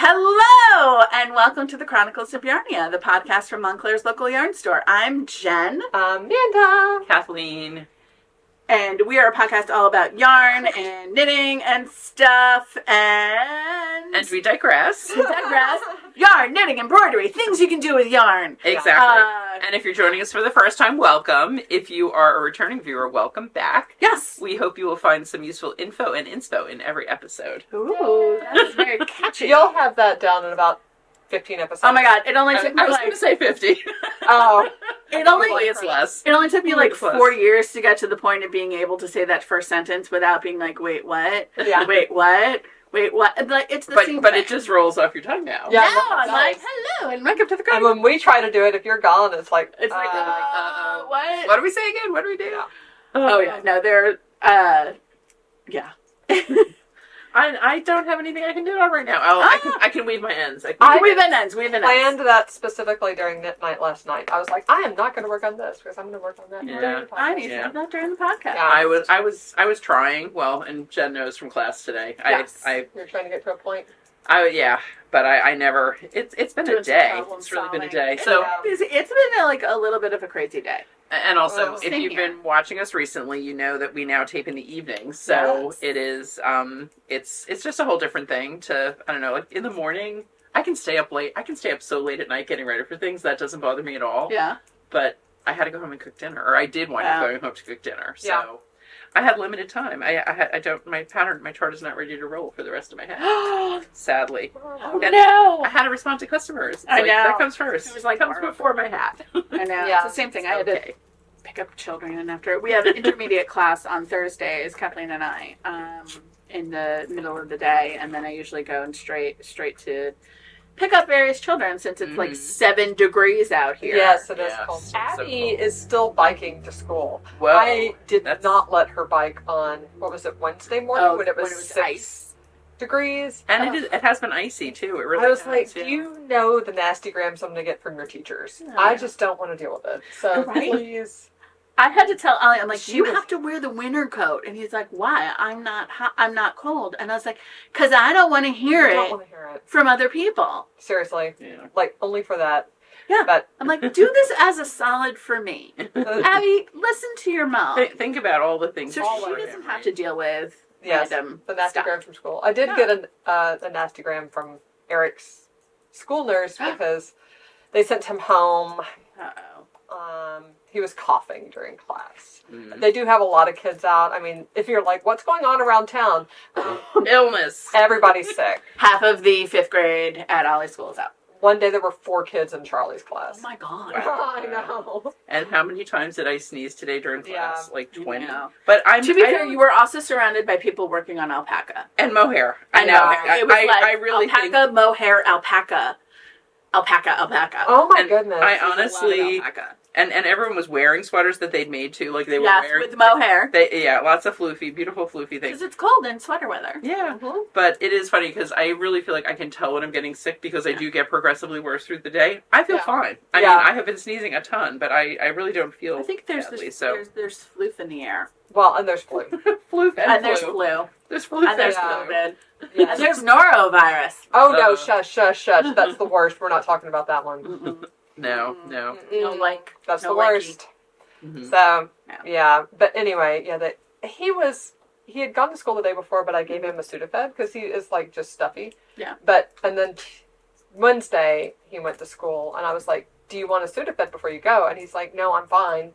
Hello, and welcome to the Chronicles of Yarnia, the podcast from Montclair's local yarn store. I'm Jen. Amanda. Kathleen. And we are a podcast all about yarn and knitting and stuff, and we digress. Yarn, knitting, embroidery, things you can do with yarn. Exactly. And if you're joining us for the first time, welcome. If you are a returning viewer, welcome back. Yes. We hope you will find some useful info and inspo in every episode. Ooh, that is very catchy. You'll have that down in about 15 episodes. Oh my god, it only took me I was going to say 50. Oh. It's less. It only took me like 4 years to get to the point of being able to say that first sentence without being like, wait, what? Yeah. Wait, what? Wait, what? Like, it's the same But thing. it just rolls off your tongue now. Yeah, now I'm like, hello, and welcome to the And Chronicles. when we try to do it, if you're gone, it's like, What? What do we say again? What do we do? Yeah. Oh, yeah, no, they're, yeah. I don't have anything I can do on right now. I can weave my ends. We've been ends. planned that specifically during knit night last night. I was like, I am not going to work on this because I'm going to work on that. Yeah. during the podcast. I need to have that during the podcast. Yeah. I was trying. Well, and Jen knows from class today. Yes. You're trying to get to a point. But I never. It's been a day. It's really been a day. So. It's been like a little bit of a crazy day. And also, if same you've here. been watching us recently, you know that we now tape in the evening. So Yes. it is, it's just a whole different thing to, I don't know, like in the morning, I can stay up late. I can stay up so late at night getting ready for things. That doesn't bother me at all. Yeah. But I had to go home and cook dinner, or I did wind up going home to cook dinner. So Yeah. I had limited time. I don't, my chart is not ready to roll for the rest of my head. Sadly. Oh, And no. I had to respond to customers. It's I like, know. That comes first. It was like comes before my hat. I know. Yeah. It's the same thing. I had to pick up children, and after we have an intermediate class on Thursdays, Kathleen and I, in the middle of the day, and then I usually go and straight to pick up various children since it's like 7 degrees out here. Yes, it is Yes. cold. So Abby cold. is still biking to school. Well, I did that's- not let her bike on, what was it, Wednesday morning when it was 6 ice. degrees. And it has been icy too. It really I was has, like, yeah. do you know the nasty grams I'm going to get from your teachers? Yeah. I just don't want to deal with it. So Right? please. I had to tell Ollie, I'm like, She you was- have to wear the winter coat, and he's like, why? I'm not hot. I'm not cold, and I was like, because I don't want to hear I don't it want to hear it. from other people. Seriously. Yeah. Like, only for that. Yeah. But I'm like, do this as a solid for me. Abby, listen to your mom. Think about all the things. So all she for doesn't him, have right? to deal with yes, random the nasty stuff. gram from school. I did Yeah. get a nasty gram from Eric's school nurse because they sent him home. Uh-oh. He was coughing during class. Mhm. They do have a lot of kids out. I mean, if you're like, what's going on around town? Illness. Everybody's sick. Half of the 5th grade at Ollie's school is out. One day there were 4 kids in Charlie's class. Oh my god. Wow. I know. And how many times did I sneeze today during class? Yeah. Like 20. No. But To be fair, you were also surrounded by people working on alpaca. and mohair. I know. It was like I really alpaca, think. mohair, alpaca. Alpaca. Oh my And goodness. I There's a lot of honestly, alpaca. and everyone was wearing sweaters that they'd made too. Like they were Yes, wearing with mohair. Lots of floofy, beautiful floofy Because things. it's cold in sweater weather. Yeah. Mhm. But it is funny because I really feel like I can tell when I'm getting sick because I do get progressively worse through the day. I feel Yeah. fine. I Yeah. mean, I have been sneezing a ton, but I really don't feel I think there's badly, this, so. there's floof in the air. Well, and there's flu. Floof And there's flu. flu. There's floof And there's Yeah. COVID. Yes. And there's norovirus. Oh no, Uh. shush. That's the worst. We're not talking about that one. Mm-mm. No. No Mm-mm. like. That's no the likey. worst. Mhm. So, Yeah. yeah. But anyway, yeah, he had gone to school the day before, but I gave him a Sudafed because he is like just stuffy. Yeah. And then Wednesday he went to school and I was like, do you want a Sudafed before you go? And he's like, no, I'm fine.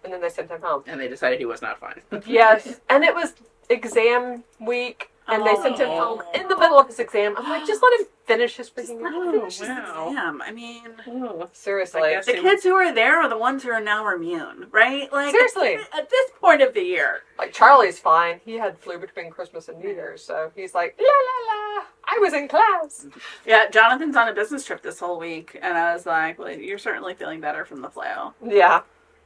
And then they sent him home. And they decided he was not fine. Yes. And it was exam week and they sent him home in the middle of his exam. I'm like, just let him finish his Just freaking let him Oh, finish his wow. exam. I mean, Oh. Seriously. I guess the kids who are there are the ones who are now immune, right? Like Seriously. At this point of the year. Like Charlie's fine. He had flu between Christmas and New Year's, so he's like, la la la, I was in class. Yeah, Jonathan's on a business trip this whole week, and I was like, well, you're certainly feeling better from the flu. Yeah.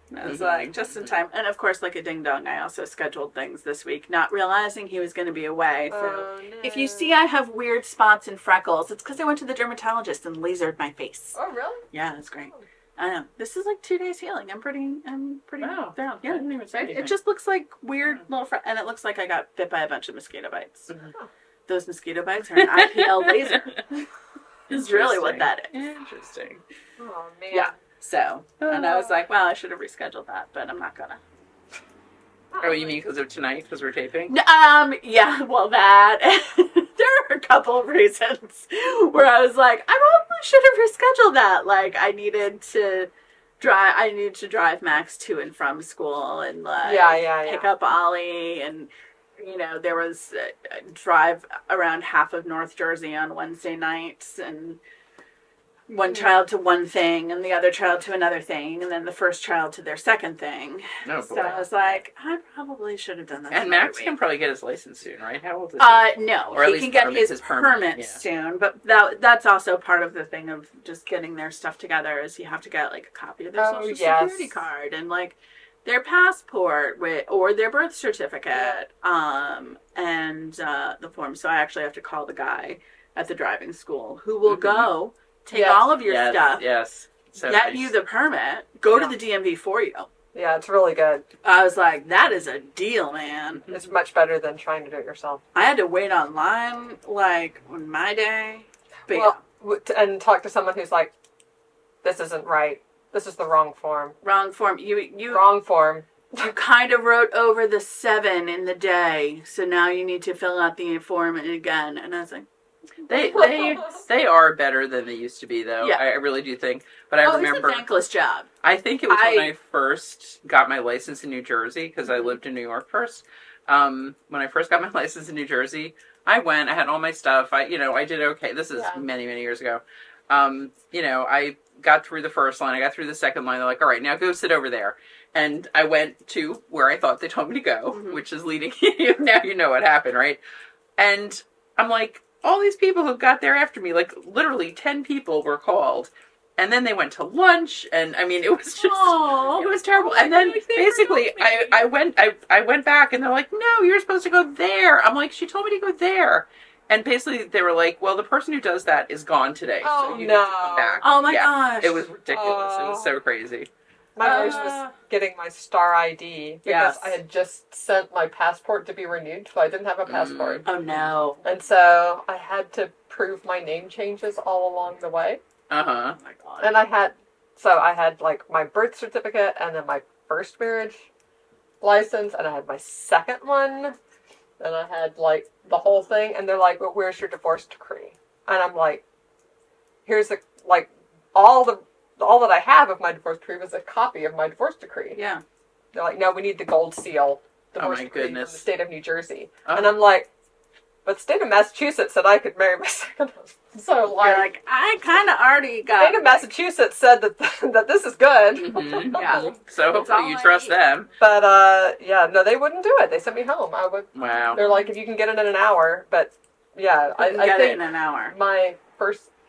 And I was like, just in time. And of course, like a ding dong, I also scheduled things this week, not realizing he was going to be away. So Oh, no. if you see I have weird spots and freckles, it's because I went to the dermatologist and lasered my face. Oh, really? Yeah, it's great. I know. This is like 2 days healing. I'm pretty Wow. thrilled. I Yeah. didn't even say anything. It just looks like weird little and it looks like I got bit by a bunch of mosquito bites. Mhm. those mosquito bites are an IPL laser. Is really what that is. Interesting. Oh man. Yeah. So, and I was like, well, I should have rescheduled that, but I'm not gonna. Oh, you mean because of tonight? Because we're taping? Yeah, well, that. There are a couple of reasons where I was like, I probably should have rescheduled that. Like, I needed to drive Max to and from school and, like, pick up Ollie. And, you know, there was a drive around half of North Jersey on Wednesday nights, and one child to one thing and the other child to another thing, and then the first child to their second thing. Oh, boy. So I was like, I probably should have done that. And Max can probably get his license soon, right? How old is he? No, or he can get his permit yeah. soon, but that's also part of the thing of just getting their stuff together. Is you have to get like a copy of their social security card and like their passport or their birth certificate, and the form. So I actually have to call the guy at the driving school who will go. Take all of your stuff. Yes. So get you the permit. Go to the DMV for you. Yeah, it's really good. I was like, that is a deal, man. It's much better than trying to do it yourself. I had to wait online, like, on my day. But and talk to someone who's like, this isn't right. This is the wrong form. Wrong form. You Wrong form. You kind of wrote over the 7 in the day, so now you need to fill out the form again. And I was like, They are better than they used to be, though. Yeah. I really do think. But I remember it's a thankless job. I think it was when I first got my license in New Jersey, because I lived in New York first. When I first got my license in New Jersey, I went. I had all my stuff. I did okay. This is many, many years ago. I got through the first line. I got through the second line. They're like, all right, now go sit over there. And I went to where I thought they told me to go, which is leading you. Now you know what happened, right? And I'm like, all these people who got there after me, like literally 10 people were called. And then they went to lunch, and I mean, it was just, it was terrible. And then basically I went back, and they're like, no, you're supposed to go there. I'm like, she told me to go there. And basically they were like, well, the person who does that is gone today. So you need to come back. Oh my gosh. It was ridiculous. It was so crazy. My version was getting my star ID because I had just sent my passport to be renewed, so I didn't have a passport. Oh no. And so I had to prove my name changes all along the way. Uh-huh. Oh my God. And I had like my birth certificate and then my first marriage license, and I had my second one, and I had like the whole thing, and they're like, well, where's your divorce decree? And I'm like, here's all that I have of my divorce decree was a copy of my divorce decree. Yeah. They're like, no, we need the gold seal divorce decree from the state of New Jersey. Oh. And I'm like, but the state of Massachusetts said I could marry my second husband. So like I kind of already got. The state of Massachusetts said that this is good. Mm-hmm. Yeah. So hopefully you trust them. But no, they wouldn't do it. They sent me home. I would. Wow. They're like, if you can get it in an hour, but I get think it in an hour.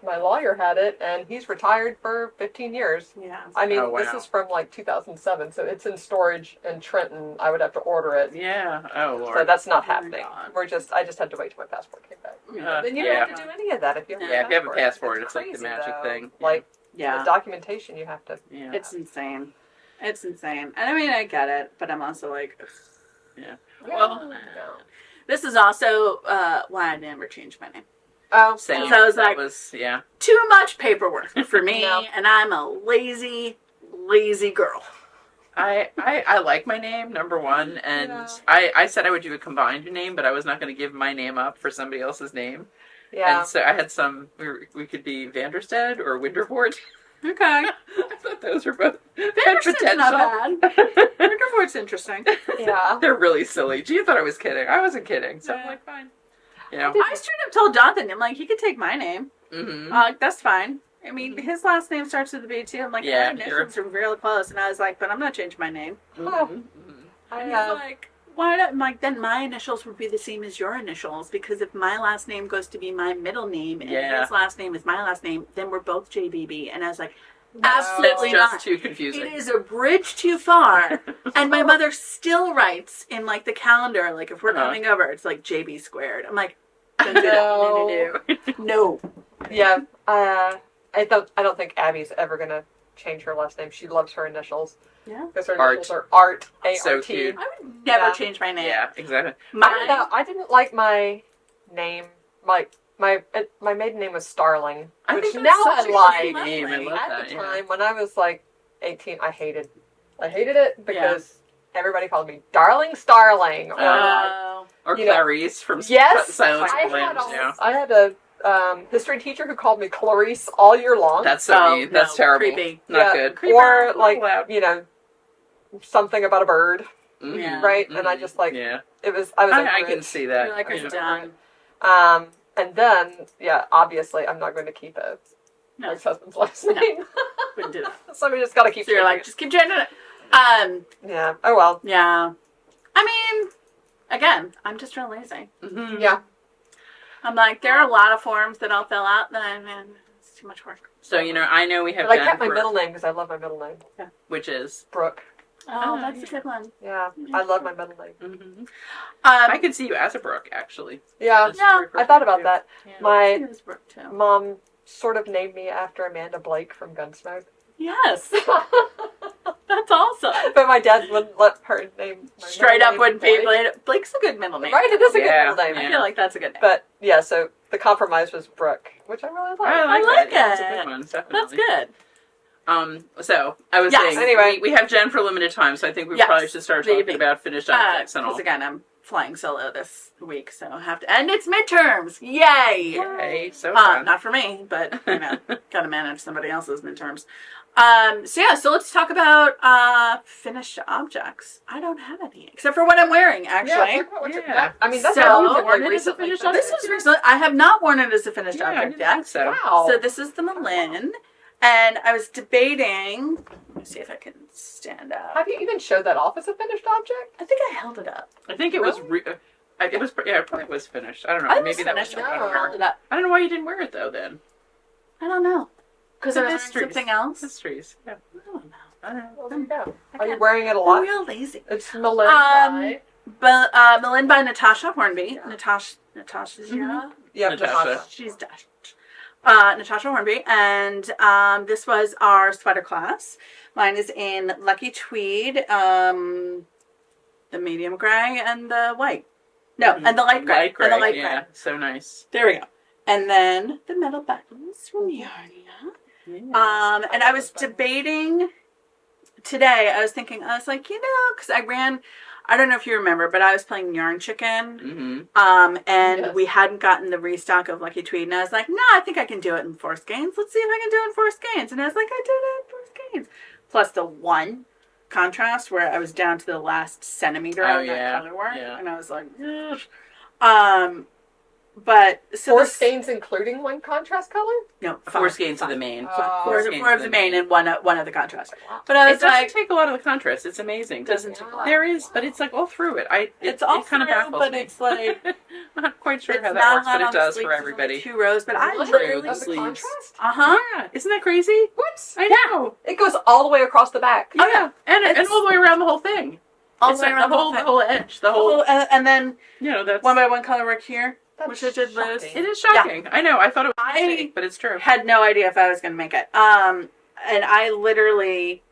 My lawyer had it, and he's retired for 15 years. Yeah. I mean, this is from like 2007, so it's in storage in Trenton. I would have to order it. Yeah. Oh, Lord. So that's not happening. I just had to wait till my passport came back. Then you don't have to do any of that if you have a passport. If you have a passport, it's crazy, like the magic thing. Like, the documentation you have to... Yeah. It's insane. It's insane. And I mean, I get it, but I'm also like... Ugh. Yeah. Well, this is also why I never changed my name. Oh, same. So I was like, too much paperwork for me, and I'm a lazy girl. I like my name, number one, and I said I would do a combined name, but I was not going to give my name up for somebody else's name. Yeah. And so I had we could be Vanderstead or Winterford. Okay. I thought those were both potential. Not bad. Winterford's interesting. Yeah. They're really silly. Gee, I thought I was kidding. I wasn't kidding. So I'm like, fine. You know. I straight up told Jonathan, I'm like, he could take my name. Mm-hmm. That's fine. I mean, his last name starts with a B too. I'm like, our initials are really close. And I was like, but I'm not changing my name. Mm-hmm. And he's like, why not? I'm like, then my initials would be the same as your initials, because if my last name goes to be my middle name and his last name is my last name, then we're both JBB. And I was like, absolutely not. That's just too confusing. It is a bridge too far. And my mother still writes in like the calendar, like if we're coming over, it's like JB squared. I'm like, no. Yeah, I don't think Abby's ever gonna change her last name. She loves her initials. Yeah, because her initials are Art, A-R-T. So cute. I would never change my name. Yeah, exactly. I didn't like my name. My maiden name was Starling, I which think now that's such I a like. great name. I love At that. the Yeah. time, when I was like 18, I hated it because everybody called me Darling Starling. Or You know, Clarice from yes, Silence I of the Lambs. I had a history teacher who called me Clarice all year long. That's so mean. That's terrible. Creepy. Not good. Or Not like allowed. something about a bird, Yeah. right? And I just like yeah. it was. I was. I over can it. see that. You're like, I I'm was done. over it. And then obviously I'm not going to keep a No. ex-husband's last name. Wouldn't do that. So we just got to keep. So you're changing like, it. just keep changing it. Yeah. Oh well. Yeah. I mean, again, I'm just real lazy. Mhm. Yeah. I'm like, there are a lot of forms that I'll fill out, then man, it's too much work. So I know we have But I Jen kept my for- middle name because I love my middle name, which is. Brooke. Oh, that's a good one. Yeah, I love my middle name. Mm-hmm. I Um, could see you as a Brooke, actually. Yeah, That's Yeah, very I thought about too. that. Yeah. My it was Brooke too. mom sort of named me after Amanda Blake from Gunsmoke. Yes, that's awesome. But my dad wouldn't let her name my Straight middle up name wouldn't be Blake. Blake's a good middle name. Right, it is a good Yeah, middle name. I feel like that's a good name. But yeah, so the compromise was Brooke, which I really like. I like like that. Yeah, that's a it. good one. Definitely. That's good. So I was Yes. saying, Anyway. we have Jen for limited time, so I think we Yes. probably should start talking Maybe. about finished objects and all. Because again, I'm flying solo this week, so I have to. And it's midterms! Yay! Yay, so fun. Not for me, but gotta manage somebody else's midterms. So let's talk about finished objects. I don't have any, except for what I'm wearing, actually. Yeah. I mean, that's So- how you did, Worn like, it as a recently. finished This is recent. I have not worn it as a finished Yeah, I object didn't yet. think so. Wow. So this is the Malin, and I was debating. Let me see if I can stand up. Have you even showed that off as a finished object? I think I held it up. I think it was. It was. Yeah, it probably was finished. I don't know. I was Maybe that was. finished. I I don't held know. it up. I don't know why you didn't wear it though. Then I don't know. Because The I was wearing mysteries. something else. Mysteries. Yeah. I don't know. I don't know. Well, there you go. I Are you can't- wearing it a I'm lot? real lazy. It's Malin. But Malin by Natasja Hornby. Yeah. Natasja. Yeah, Natasha. She's Dutch. Natasja Hornby, and this was our sweater class. Mine is in Lucky Tweed, the medium gray, and the white. No, and the light gray. Light gray. And the light Yeah. gray. So nice. There we go. And then the metal buttons from Yarnia. And I was debating today. I was like, because I don't know if you remember, but I was playing Yarn Chicken. Mm-hmm. And Yes. we hadn't gotten the restock of Lucky Tweed, and I was like, no, I think I can do it in Force Gains. Let's see if I can do it in Force Gains. And I was like, I did it in Force Gains. Plus the one contrast where I was down to the last centimeter on that color work. Yeah. And I was like, ugh. But so Four this, stains including one contrast color? no, Four five. skeins of the main. Four of the main and one of the contrast. But I It was doesn't like, take a lot of the contrast. It's amazing. doesn't take a lot. There is, but it's like all through it. It's all it kind of through, baffles but me. it's like I'm not quite sure it's how that not works, hot but it on the does sleeves, for it's only everybody. 2 rows, but I One literally of the sleeves. contrast? Yeah, isn't that crazy? What? I know. It goes all the way across the back. Yeah, yeah. and It's- all the way around the whole thing. all It's the way like around the whole edge, the whole. and then That's one by one color work here, That's which I did lose. shocking. It is shocking. I know. I thought it was a I- mistake, but it's true. Had no idea if I was going to make it. And I literally,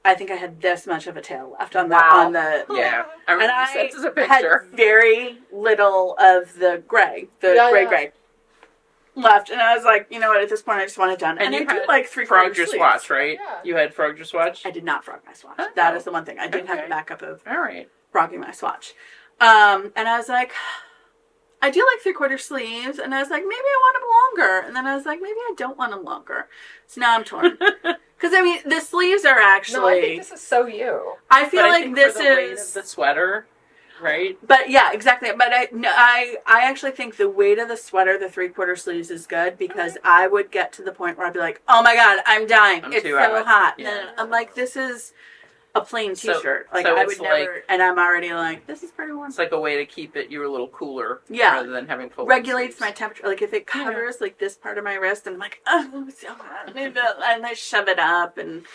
I think I had this much of a tail left on the Wow. on the. Yeah, I And remember I this as a had picture. very little of the gray, gray left, and I was like, you know what? At this point, I just want it done. And And you I do had like 3/4 Frogged your sleeves. swatch, right? Yeah. You had frogged your swatch. I did not frog my swatch. Oh. That is the one thing I didn't have Okay. the backup of All right. frogging my swatch. And I was like, I do like 3/4 sleeves, and I was like, maybe I want them longer, and then I was like, maybe I don't want them longer. So now I'm torn. Because I mean, the sleeves are actually. No, I think this is so you. I feel But I like think this for the weight is of the sweater, right? But yeah, exactly. But I actually think the weight of the sweater, the 3/4 sleeves, is good because I would get to the point where I'd be like, "Oh my god, I'm dying! I'm It's too so hot." hot." Yeah. And I'm like, "This is a plain So- T-shirt. Like so I it's would never." like- and I'm already like, "This is pretty warm." It's like a way to keep you a little cooler, Yeah. rather than having full Regulates my sleeves. temperature. Like if it covers like this part of my wrist, and I'm like, "Oh, it's so hot," and I shove it up and.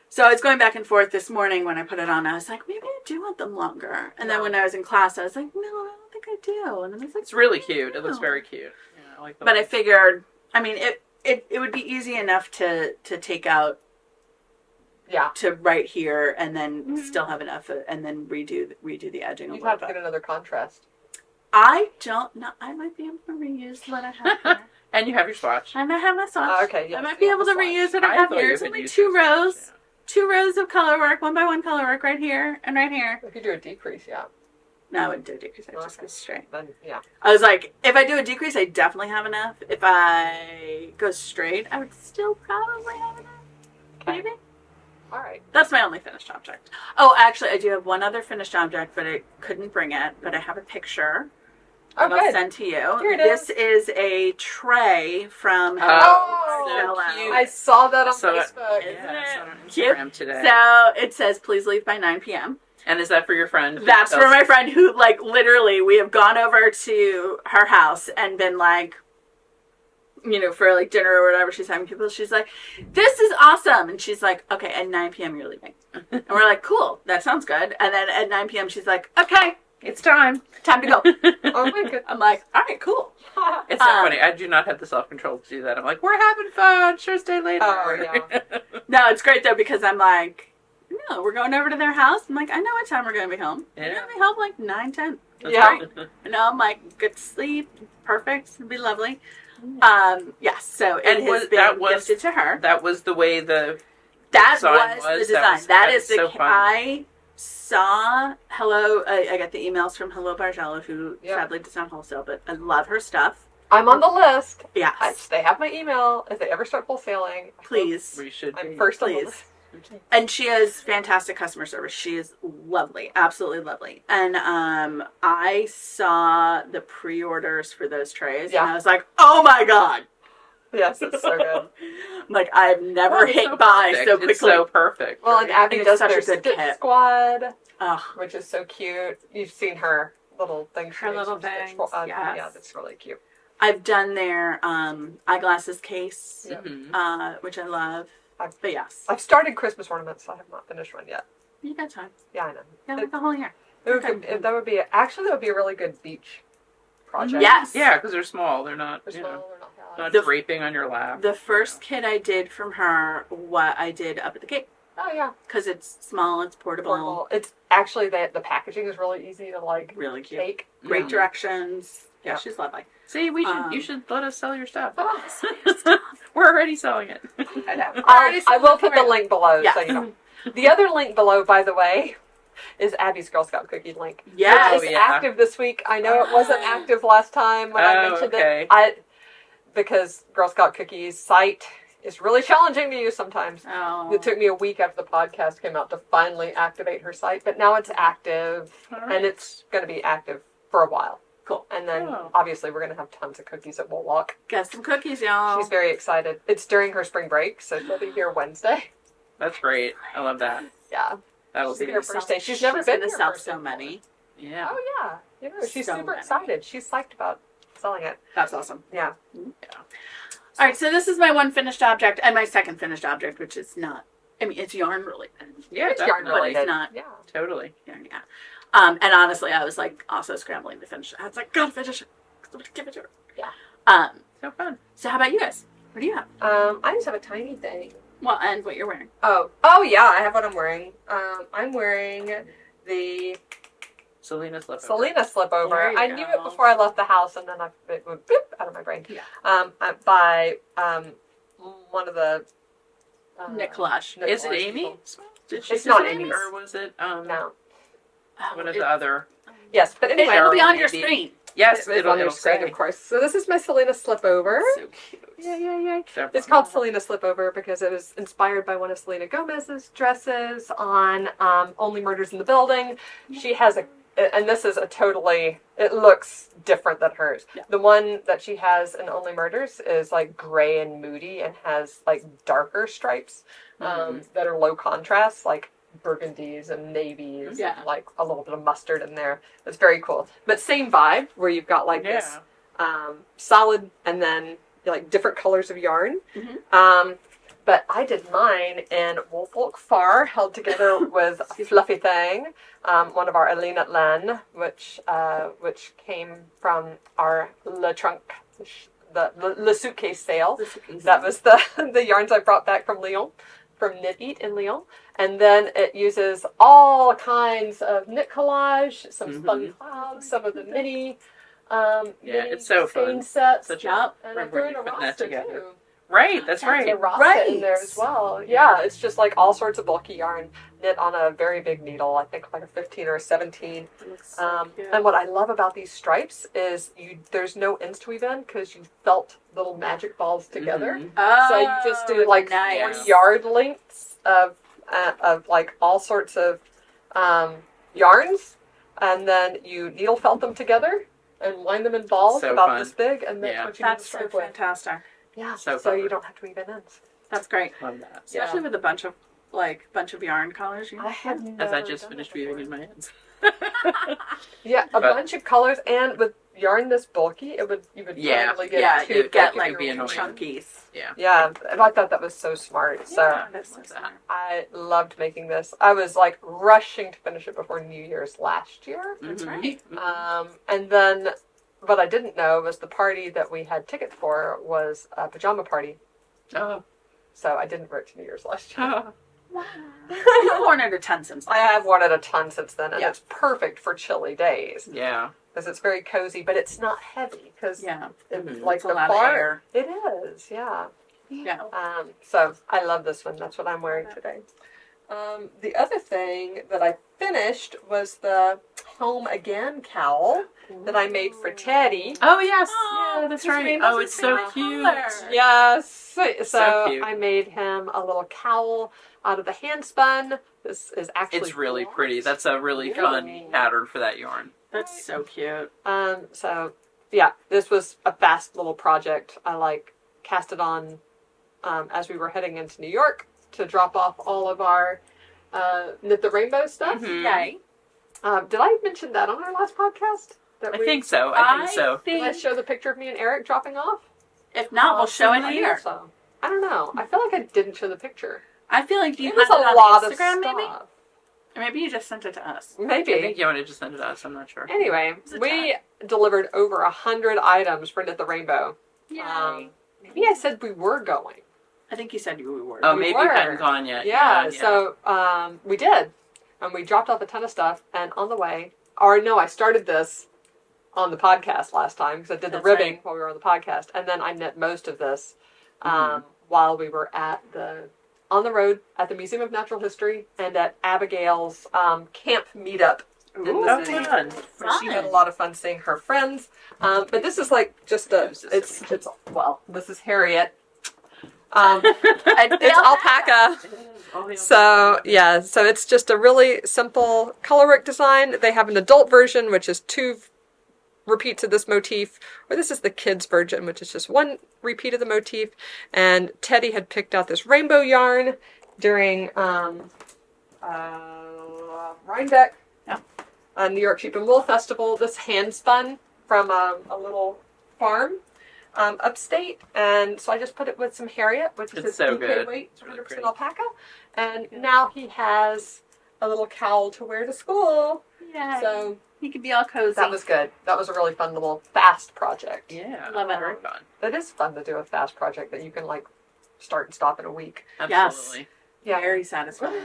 So I was going back and forth this morning when I put it on. I was like, maybe I do want them longer. And then when I was in class, I was like, no, I don't think I do. And then I was like, It's really cute. It looks no. very cute. Yeah, I like the But I ones. figured, I mean, it would be easy enough to take out Yeah. to right here and then still have enough, and then redo the edging a You'd little have to bit. get another contrast. I don't know. I might be able to reuse what I have here. And you have your swatch. I might have my swatch. Okay, yes, I might be you able to have the reuse swatch. what I have thought here. you It's had only used 2 your swatch, rows. yeah. 2 rows of color work, 1 by 1 color work right here and right here. If you do a decrease, yeah. No, I wouldn't do a decrease. I just Okay. go straight. Then, yeah. I was like, if I do a decrease, I definitely have enough. If I go straight, I would still probably have enough. Okay. Maybe. All right. That's my only finished object. Oh, actually, I do have one other finished object, but I couldn't bring it. But I have a picture. Oh, I'll good. send to you. Here it This is a tray from Oh, Hello so Sellout. cute. I saw that on So, Facebook. Isn't Yeah, I saw it on it Instagram today. So it says, please leave by 9 p.m. And is that for your friend? That's for my friend who, like, literally, we have gone over to her house and been like, you know, for like dinner or whatever she's having people. She's like, this is awesome. And she's like, okay, at 9 p.m. you're leaving. And we're like, cool, that sounds good. And then at 9 p.m. she's like, okay, It's time. time to go. Oh my goodness. I'm like, all right, cool. It's so funny. I do not have the self-control to do that. I'm like, we're having fun. Sure, stay later. Oh, yeah. No, it's great though because I'm like, no, we're going over to their house. I'm like, I know what time we're going to be home. We're Yeah. going to be home like 9, 10. That's Yeah. great. You know, I'm like, good sleep, perfect, it'll be lovely. Yes, so it And has was- been that was- gifted to her. That was the way the That design was was. the That design. was- That that is is the. so fun. I saw Hello. I got the emails from Hello Bargello, who Yeah. sadly does not wholesale, but I love her stuff. I'm on the list. Yes, They have my email. If they ever start wholesaling, please. we should I'm be. first on the Please. list. And she has fantastic customer service. She is lovely, absolutely lovely. And I saw the pre-orders for those trays, Yeah. and I was like, oh my god. Yes, it's so good. Like, I've never Oh, it's hit so buy perfect. so quickly. It's so perfect. Well, and Abby And does it's their such a good Stitch kit. Squad, Ugh. which is so cute. You've seen her little thing. she Her makes little from Stitch things, Squad. yes. Yeah, that's really cute. I've done their eyeglasses case, Yeah. Mhm. which I love. But yes, I've started Christmas ornaments. I have not finished one yet. you got time. Yeah, I know. You got like a whole year. That would be a really good beach project. Yes. Yeah, because they're small. They're not, They're you small, know, they're not bad. not The- draping on your lap. The first kit I did from her, what I did up at the Cape, Oh yeah, because it's small, it's portable, portable. It's actually the packaging is really easy to like really cute. take. Great Yeah. directions. Yeah, Yeah. she's lovely. See, you Um, should let us sell your stuff. Oh, We're already selling it. I know. Alright, I will put for the it. link below. Yeah. So you know. The other link below, by the way, is Abby's Girl Scout cookie link. Yes. Which is active this week. I know it wasn't active last time when I Oh, mentioned okay. it. Because Girl Scout Cookies site is really challenging to use sometimes. Oh. It took me a week after the podcast came out to finally activate her site, but now it's active, All and right. it's going to be active for a while. Cool. And then Oh. obviously we're going to have tons of cookies at Woolock. Got some cookies, y'all. She's very excited. It's during her spring break, so she'll be here Wednesday. That's great. I love that. Yeah. That'll She's be gonna She's first day. She's never been gonna here sell first so day. many. yeah. Oh yeah. You know, she's So super many. excited. She's psyched about selling it. That's awesome. Yeah. All right, so this is my one finished object and my second finished object, which is not. I mean, it's yarn related. Yeah, It's yarn definitely. related. not. Yeah. Totally. Yarn, yeah. And honestly, I was like also scrambling to finish it. I was like, gotta finish it. Give it to her. Yeah. So fun. So how about you guys? What do you have? I just have a tiny thing. Well, and what you're wearing. Oh yeah, I have what I'm wearing. I'm wearing the Selena Slipover. Selena Slipover. There you I knew it go. before I left the house, and then it went boop out of my brain. Yeah. By one of the Nicolaj. Is it Nicolaj Amy? people. Did she It's say not it? Amy. Or was it No. one of the other? Yes, but anyway, It'll be Cheryl, on your maybe. screen. Yes, it's on your it'll screen, say. of course. So this is my Selena Slipover. So cute. Yeah. So It's fun. called Selena Slipover because it was inspired by one of Selena Gomez's dresses on Only Murders in the Building. She has and this is it looks different than hers. Yeah. The one that she has in Only Murders is like gray and moody and has like darker stripes that are low contrast, like burgundies and navies, Yeah. and like a little bit of mustard in there. It's very cool. But same vibe where you've got like this solid and then like different colors of yarn. But I did mine in Woolfolk Far, held together with Fluffy Thing, one of our Elena Len, which came from our Le Trunk, the suitcase sale. That was the yarns I brought back from Lyon, from Knit Eat in Lyon. And then it uses all kinds of knit collage, some spun clouds, some of the mini Yeah, mini it's so fun. skein sets. Such a Yep. And I fun threw way in to a put that Rasta together. too. Right, that's The right. Rasta in there as well. Yeah, it's just like all sorts of bulky yarn knit on a very big needle. I think like a 15 or a 17. It looks so cute. And what I love about these stripes is there's no ends to weave in because you felt little magic balls together. Mhm. Oh, So you just do like nice. 4 yard lengths of like all sorts of yarns, and then you needle felt them together and wind them in balls So about fun. this big, and that's Yeah. what you do the That's so stripe with. fantastic. Yeah, So so you clever. don't have to weave in ends. That's great, Love that. especially with a bunch of yarn colors. I had As I never just done finished that before. weaving in my hands. Yeah, a But- bunch of colors, and with yarn this bulky, you would Yeah. totally get Yeah, two you get thick like and be annoying. chunkies. Yeah, and I thought that was so smart. So Yeah. That's so Love that. smart. I loved making this. I was like rushing to finish it before New Year's last year. That's Mhm. right. Mhm. And then what I didn't know was the party that we had tickets for was a pajama party. Oh. So I didn't wear it to New Year's last year. Oh. Wow. You've worn it a ton since I then. have worn it a ton since then, and Yeah. it's perfect for chilly days Yeah. because it's very cozy, but it's not heavy because Yeah. Mhm. like It's a the lot of part, air. it is, yeah. Yeah. So I love this one. That's what I'm wearing today. The other thing that I finished was the Home Again cowl that I made for Teddy. Oh yes. Oh, yeah, that's his right. rainbow's Oh, his it's so favorite cute. color. Yes. So cute. I made him a little cowl out of the hand spun. This is actually It's really blocked. pretty. That's a really fun Yeah. pattern for that yarn. That's so cute. So yeah, this was a fast little project. I like cast it on as we were heading into New York to drop off all of our Knit the Rainbow stuff. Mhm. Yay. Did I mention that on our last podcast? That I think so. I think so. Did I show the picture of me and Eric dropping off? If not, we'll show it I here. think so. I don't know. I feel like I didn't show the picture. I feel like you It was had a it on lot Instagram, of maybe? stuff. Or maybe you just sent it to us. Maybe. I think you wanted to send it to us. I'm not sure. Anyway, was a we delivered over 100 items for Knit the Rainbow. Yay. Maybe I said we were going. I think you said you were. Oh, We maybe were. you hadn't gone yet. Yeah, so we did. And we dropped off a ton of stuff. And on the way, or no, I started this on the podcast last time because I did the That's ribbing right. while we were on the podcast. And then I knit most of this Mhm. while we were on the road at the Museum of Natural History and at Abigail's camp meetup. in Ooh, the city. fun. Where she had a lot of fun seeing her friends. But this is like just Who's this? this is Harriet. It's It's alpaca. So yeah, so it's just a really simple colorwork design. They have an adult version, which is 2 repeats of this motif, or this is the kids version, which is just 1 repeat of the motif. And Teddy had picked out this rainbow yarn during Rhinebeck, New York Sheep and Wool Festival. This hand spun from a little farm upstate, and so I just put it with some Harriet, which is It's his so DK good. weight, It's really 100% pretty. alpaca, and now he has a little cowl to wear to school. Yay. So you could be all cozy. that was good. That was a really fun little fast project. Yeah. Love it. Very fun. It is fun to do a fast project that you can like start and stop in a week. Absolutely. Yeah. Very satisfying.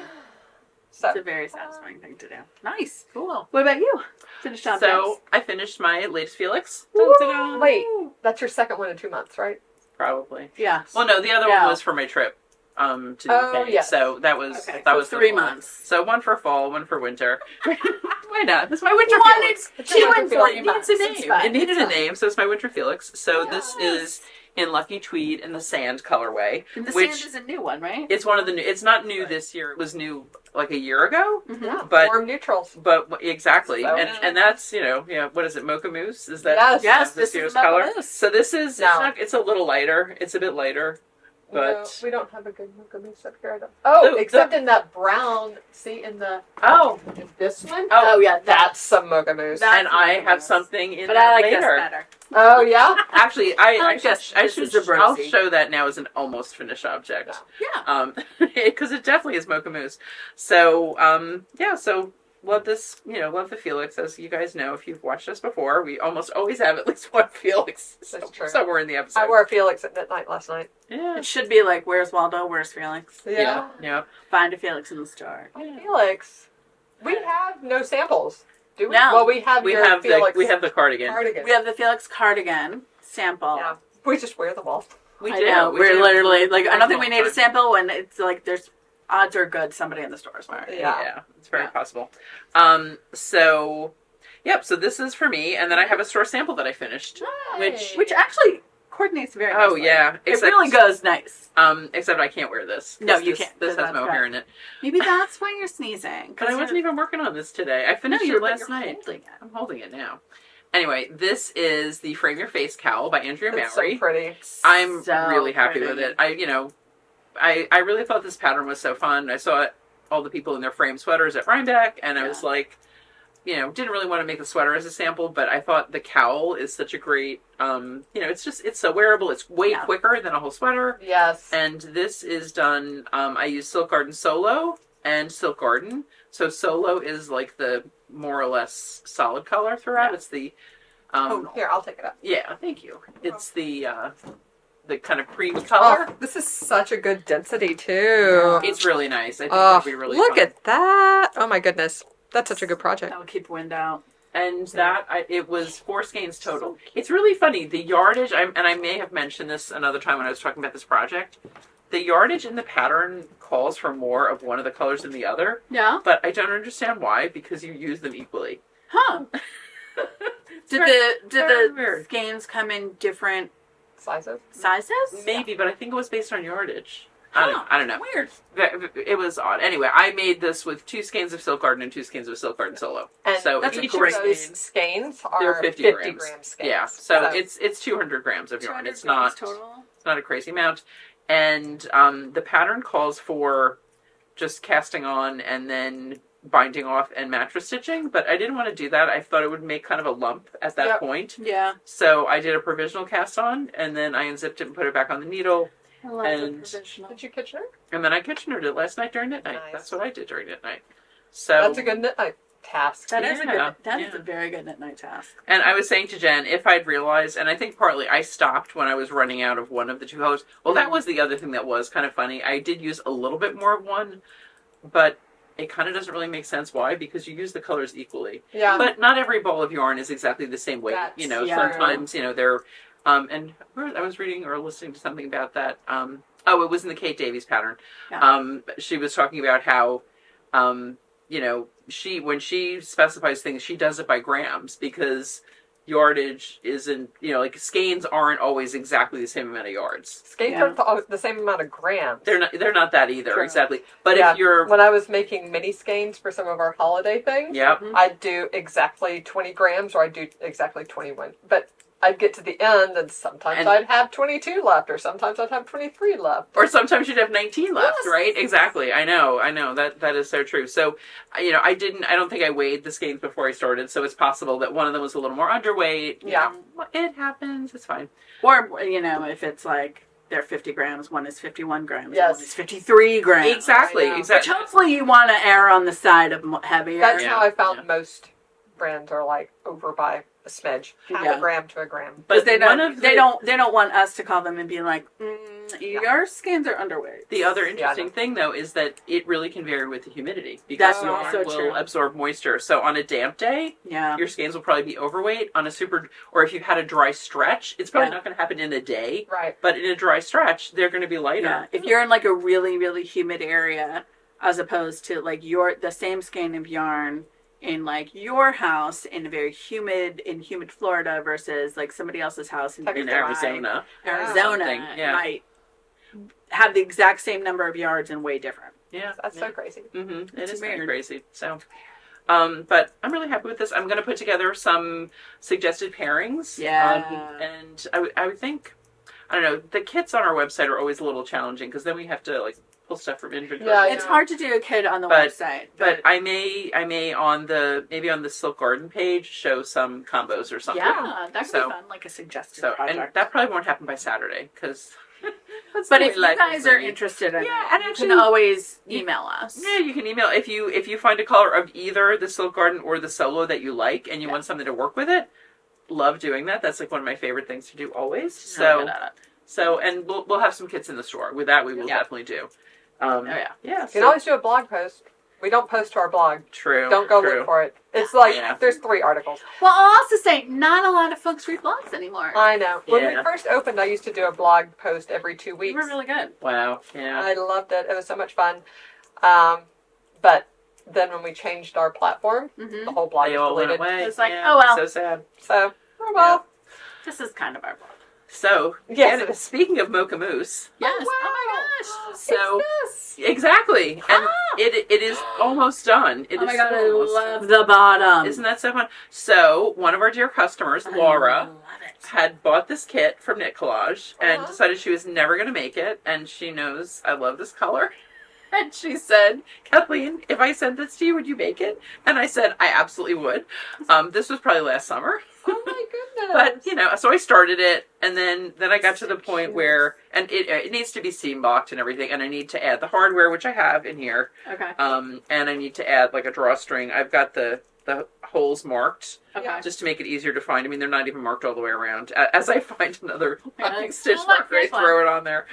So It's a very satisfying thing to do. Nice. Cool. What about you? Finished on So I finished my latest Felix. Woo! Dun-dun-dun. Wait, that's your second one in 2 months, right? Probably. Yeah. Well, no, the other Yeah. one was for my trip to the Oh, UK. yes. So that was Okay, that so was the 3 fall. months. So 1 for fall, 1 for winter. Why not? That's my winter You wanted Felix. It's 2 a and winter 3 It needs months. a It's name. fine. It needed It's a fine. name, so it's my winter Felix. So this Yes. is in Lucky Tweed in the sand colorway. And the which sand is a new one, right? it's one of the new. It's not new this year. It was new like a year ago. Mhm. Yeah, But- warm neutrals. But exactly, So- and that's what is it? Mocha Mousse? Is that Yes. Yes, this this year's is Mocha color? Mousse. So this is No. it's a little lighter. It's a bit lighter. But No, we don't have a good mocha mousse up here. Oh, The- except in that brown. See, in the oh, this one. Oh, yeah, That's some mocha mousse. That's and I mocha have mousse. something in But that I like later. this better. Oh yeah. Actually, I I like should this. I This should is a I'll rosy. show that now as an almost finished object. Yeah. Because it definitely is mocha mousse. So so love this. Love the Felix. As you guys know, if you've watched us before, we almost always have at least one Felix. That's true. Somewhere in the episode. I wore a Felix at midnight last night. Yeah. It should be like, where's Waldo? Where's Felix? Yeah. Yeah. Find a Felix in the store. Felix. We have no samples. Do we? No. Well, we have We your have Felix the cardigan. cardigan. We have the Felix cardigan sample. Yeah. We just wear them all. We I do. know. We We're do. literally like, I don't think we need a Time. sample when it's like there's odds are good somebody in the store is wearing it. Yeah. It's very possible. So this is for me, and then I have a store sample that I finished. Which actually coordinates very Oh nicely. yeah, It really goes nice. Except I can't wear this. No, This- you this- can't, This 'cause has that's mohair right. in it. Maybe that's why you're sneezing. But I wasn't even working on this today. I finished it last night. Holding it. I'm holding it now. Anyway, this is the Frame Your Face Cowl by Andrea It's Mowry. so pretty. I'm So really happy pretty. with it. I really thought this pattern was so fun. I saw all the people in their frame sweaters at Rhinebeck, and I was like, didn't really want to make the sweater as a sample, but I thought the cowl is such a great, it's so wearable. It's way quicker than a whole sweater. Yes. And this is done, I use Silk Garden Solo and Silk Garden. So Solo is like the more or less solid color throughout. Yeah. It's the, Here, I'll take it up. yeah, thank you. It's the kind of cream color. Oh, this is such a good density too. It's really nice. I think Oh, it'll be really look fun. at that! Oh my goodness, that's such a good project. That will keep wind out. And it was 4 skeins total. It's really funny. The yardage, and I may have mentioned this another time when I was talking about this project, the yardage in the pattern calls for more of one of the colors than the other, Yeah. but I don't understand why, because you use them equally. Huh. Did very the weird. skeins come in different Sizes. sizes? Maybe, but I think it was based on yardage. Huh. I don't know. Weird. It was odd. Anyway, I made this with 2 skeins of Silk Garden and 2 skeins of Silk Garden Solo. And So that's each a of great those skeins are they're 50 gram grams. skeins. Yeah, so it's 200 grams of yarn. 200 It's not total. It's not a crazy amount. And the pattern calls for just casting on and then binding off and mattress stitching, but I didn't want to do that. I thought it would make kind of a lump at that point. Yeah. So I did a provisional cast on, and then I unzipped it and put it back on the needle. I love And- the provisional. Did you kitchen it? And then I kitchenered it last night during knit night. Nice. That's what I did during knit night. So That's a good task. That is a Yeah, good. That is yeah. a very good knit night task. And I was saying to Jen, if I'd realized, and I think partly I stopped when I was running out of one of the 2 colors. Well, that was the other thing that was kind of funny. I did use a little bit more of one, but it kind of doesn't really make sense. Why? Because you use the colors equally. Yeah. But not every ball of yarn is exactly the same weight. That's Sometimes, they're, and I was reading or listening to something about that. It was in the Kate Davies pattern. Yeah. She was talking about how, when she specifies things, she does it by grams because yardage isn't, skeins aren't always exactly the same amount of yards. Skeins Yeah. are the same amount of grams. They're not that either, True. exactly. But Yeah, if you're, when I was making mini skeins for some of our holiday things, yep. I'd do exactly 20 grams or I'd do exactly 21. But I'd get to the end and sometimes And- I'd have 22 left or sometimes I'd have 23 left. Or sometimes you'd have 19 left, Yes. right? Exactly. I know. That is so true. So, I don't think I weighed the skeins before I started, so it's possible that one of them was a little more underweight. Yeah. It happens. It's fine. Or if it's like they're 50 grams, one is 51 grams, Yes. one is 53 grams. Exactly. I know. Which Exactly. hopefully you want to err on the side of heavier. That's Yeah, how I found yeah. most brands are like over by a smidge, half Yeah. a gram to a gram. But they one don't. of They the- don't want us to call them and be like, your skins are underweight. The other Yeah, I interesting know. thing, though, is that it really can vary with the humidity because That's yarn also will true. absorb moisture. So on a damp day, Yeah. your skeins will probably be overweight. On a or if you've had a dry stretch, it's probably Yeah. not going to happen in the day. Right. But in a dry stretch, they're going to be lighter. Yeah. If you're in like a really, really humid area, as opposed to like the same skein of yarn in like your house in humid Florida versus like somebody else's house in In dry Arizona. Arizona Something, yeah. might have the exact same number of yards and way different. Yeah. That's so crazy. Mm-hmm. It It's is kind of weird. crazy. So, but I'm really happy with this. I'm going to put together some suggested pairings. Yeah. And I would think, I don't know, the kits on our website are always a little challenging because then we have to like pull stuff from inventory. Yeah, It's hard to do a kid on the But- website, But I may maybe on the Silk Garden page show some combos or something. yeah, that could So- be fun, like a suggested So and project. that probably won't happen by Saturday because. But if you guys are interested in Yeah, it, and you actually- can always email us. Yeah, you can email if you find a color of either the Silk Garden or the Solo that you like and you want something to work with it. Love doing that. That's like one of my favorite things to do always. So and we'll have some kits in the store. With that we will Yeah. definitely do. Yeah. Yeah. You can always do a blog post We don't post to our blog. True. Don't go true. look for it. It's like, Yeah. there's 3 articles. Well, I'll also say, not a lot of folks read blogs anymore. I know. When we Yeah. first opened, I used to do a blog post every 2 You weeks. were really good. Wow. Yeah. I loved it. It was so much fun. But then when we changed our platform, Mm-hmm. the whole blog They was all went deleted. away. It's like, Yeah, oh, well. So sad. So, oh well. This is kind of our blog. So, Yes, and it is. speaking of Mocha Moose, Yes. wow. Oh, my gosh. so It's this. exactly, and Ah. it is almost done. It Oh is my god, I almost love the bottom. Isn't that so fun? So, one of our dear customers, I Laura, love it. had bought this kit from Knit Collage and Uh-huh. decided she was never going to make it, and she knows I love this color. And she said, Kathleen, if I sent this to you, would you make it? And I said, I absolutely would. This was probably last summer. Oh my goodness. But, you know, so I started it, and then I got to So the point cute. where, and it needs to be seam blocked and everything, and I need to add the hardware, which I have in here, Okay. and I need to add like a drawstring. I've got the holes marked Okay. Yeah. just to make it easier to find. I mean, they're not even marked all the way around. As I find another Yeah, fucking like, stitch oh, look, marker, I here's one. throw it on there.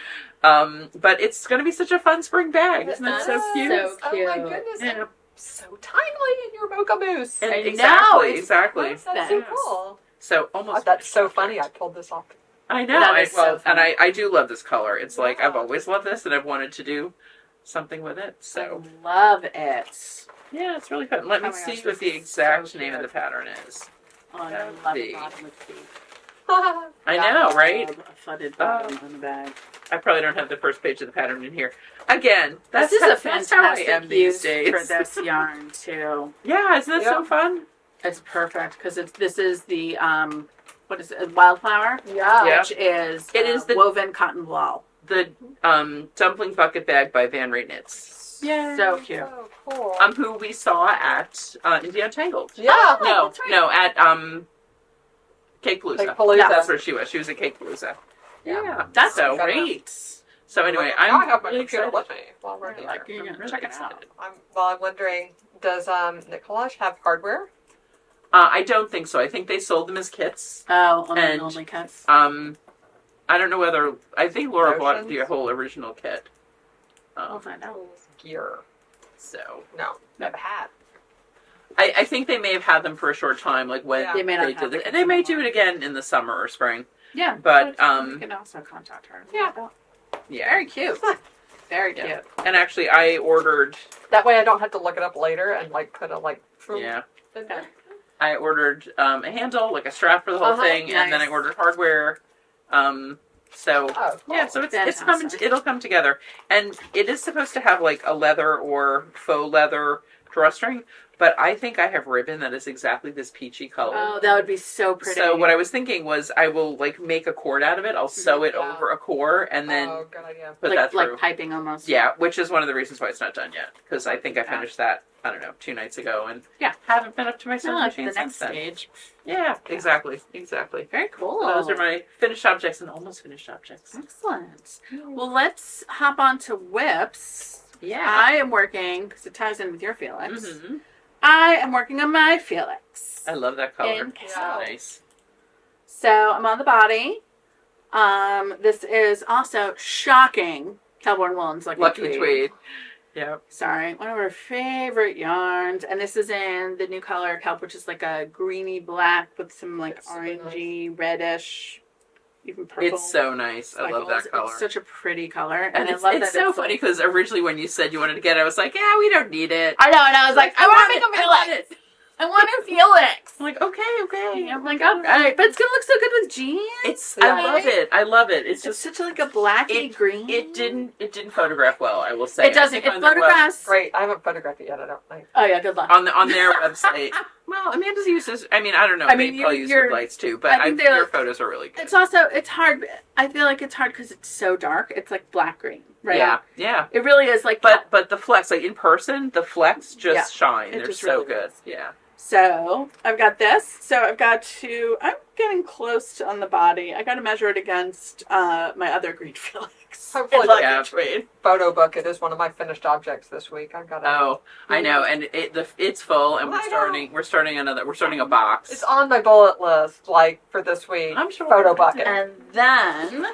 But it's going to be such a fun spring bag. Isn't that so Yes. cute? So Oh my cute. goodness. Yeah. And so timely in your Mocha Moose. And I know, exactly, it's exactly. That's so Yes. cool. So Oh, almost. that's so funny. I pulled this off. I know. That is so and fun. I do love this color. It's like I've Yeah. always loved this, and I've wanted to do something with it. So I love it. yeah, it's really fun. Let me Oh my see gosh, what this the is exact so name of cute. the pattern is. Oh, I That love would the be- bottom with the I know, right? a flooded bottom on the bag. I probably don't have the first page of the pattern in here. Again, This that's is a that's how I fantastic am these use days. for this yarn too. Yeah, isn't that so Yep. fun? It's perfect because this is the what is it, wildflower, Yeah. Yeah. which is It is the- woven cotton voile. The dumpling bucket bag by Van Ray Knits. Yeah, so cute. So cool. Who we saw at India Untangled. yeah. Oh, No, that's right. no, at Cake Palooza. Like Palooza. That's where she was. She was at Cake Palooza. Yeah, That's so great. So anyway, I I'm have my really computer excited. with me while we're Yeah, here. like, you I'm know, really check it excited. out. I'm wondering, does Knit Collage have hardware? I don't think so. I think they sold them as kits. Oh, And- only cuts. I don't know whether I think Laura bought the Notions? whole original kit. We'll find out. Gear. So No. Never had. I think they may have had them for a short time, like when Yeah. They may not they have did the it, and they may kits do it again in the summer or spring. Yeah, But, you can also contact her. Yeah. Yeah, Very cute. Very cute. Yeah. And actually, I ordered. That way I don't have to look it up later and like put a like Yeah, in there. I ordered a handle, like a strap for the whole Uh-huh. thing, and then I Nice. ordered hardware. So Oh, cool. yeah, so it's coming. Fantastic. It'll come together, and it is supposed to have like a leather or faux leather drawstring. But I think I have ribbon that is exactly this peachy color. Oh, that would be so pretty. So what I was thinking was I will like make a cord out of it. I'll sew it Yeah. over a core and then Oh, good idea. put that through. like piping almost. Yeah, which is one of the reasons why it's not done yet. Because I think I Yeah. finished that, I don't know, 2 nights ago and Yeah. haven't been up to my sewing No, machine the next since then. stage. Yeah, exactly. Very cool. Those are my finished objects and almost finished objects. Excellent. Well, let's hop on to whips. Yeah. I am working because it ties in with your Felix. Mm-hmm. I am working on my Felix. I love that color. In It's Cowl. so nice. So I'm on the body. This is also shocking. Kelborn Woolens Lucky tweed. Yep. Sorry, one of our favorite yarns, and this is in the new color kelp, which is like a greeny black with some like It's super orangey, reddish, even purple. It's so nice. I love speckles. that color. It's such a pretty color, and I it's, love it's that so it's funny like- because originally when you said you wanted to get it, I was like, yeah, we don't need it. I know, and I was like, I want to make it, a I want Felix. it. I want a Felix. I'm like, okay. I'm like, all right, but it's gonna look so good with jeans. It's Yeah. I love it. I love it. It's It's just such like a blacky green. it didn't photograph well, I will say. It doesn't. I think It on their photographs. Great. I haven't photographed it yet. I don't think. Oh yeah, good luck. on their website. Well, Amanda's uses. I mean, I don't know. I If mean, they probably use you're- good lights too, but I think they're your like- photos are really good. It's also it's hard. I feel like it's hard because it's so dark. It's like black green, right? Yeah. It really is like. But the flex, like in person, the flex just Yeah, shine. it They're just so really good. does. Yeah. So I've got this. So I've got to. I'm getting close to on the body. I got to measure it against my other green Felix. Hopefully It's like Yeah. a tweed. Photo book. It is one of my finished objects this week. I've got it. Oh, I know, and it's full, and I know. we're starting a box. It's on my bullet list, like for this week. I'm sure. Photo bucket. And then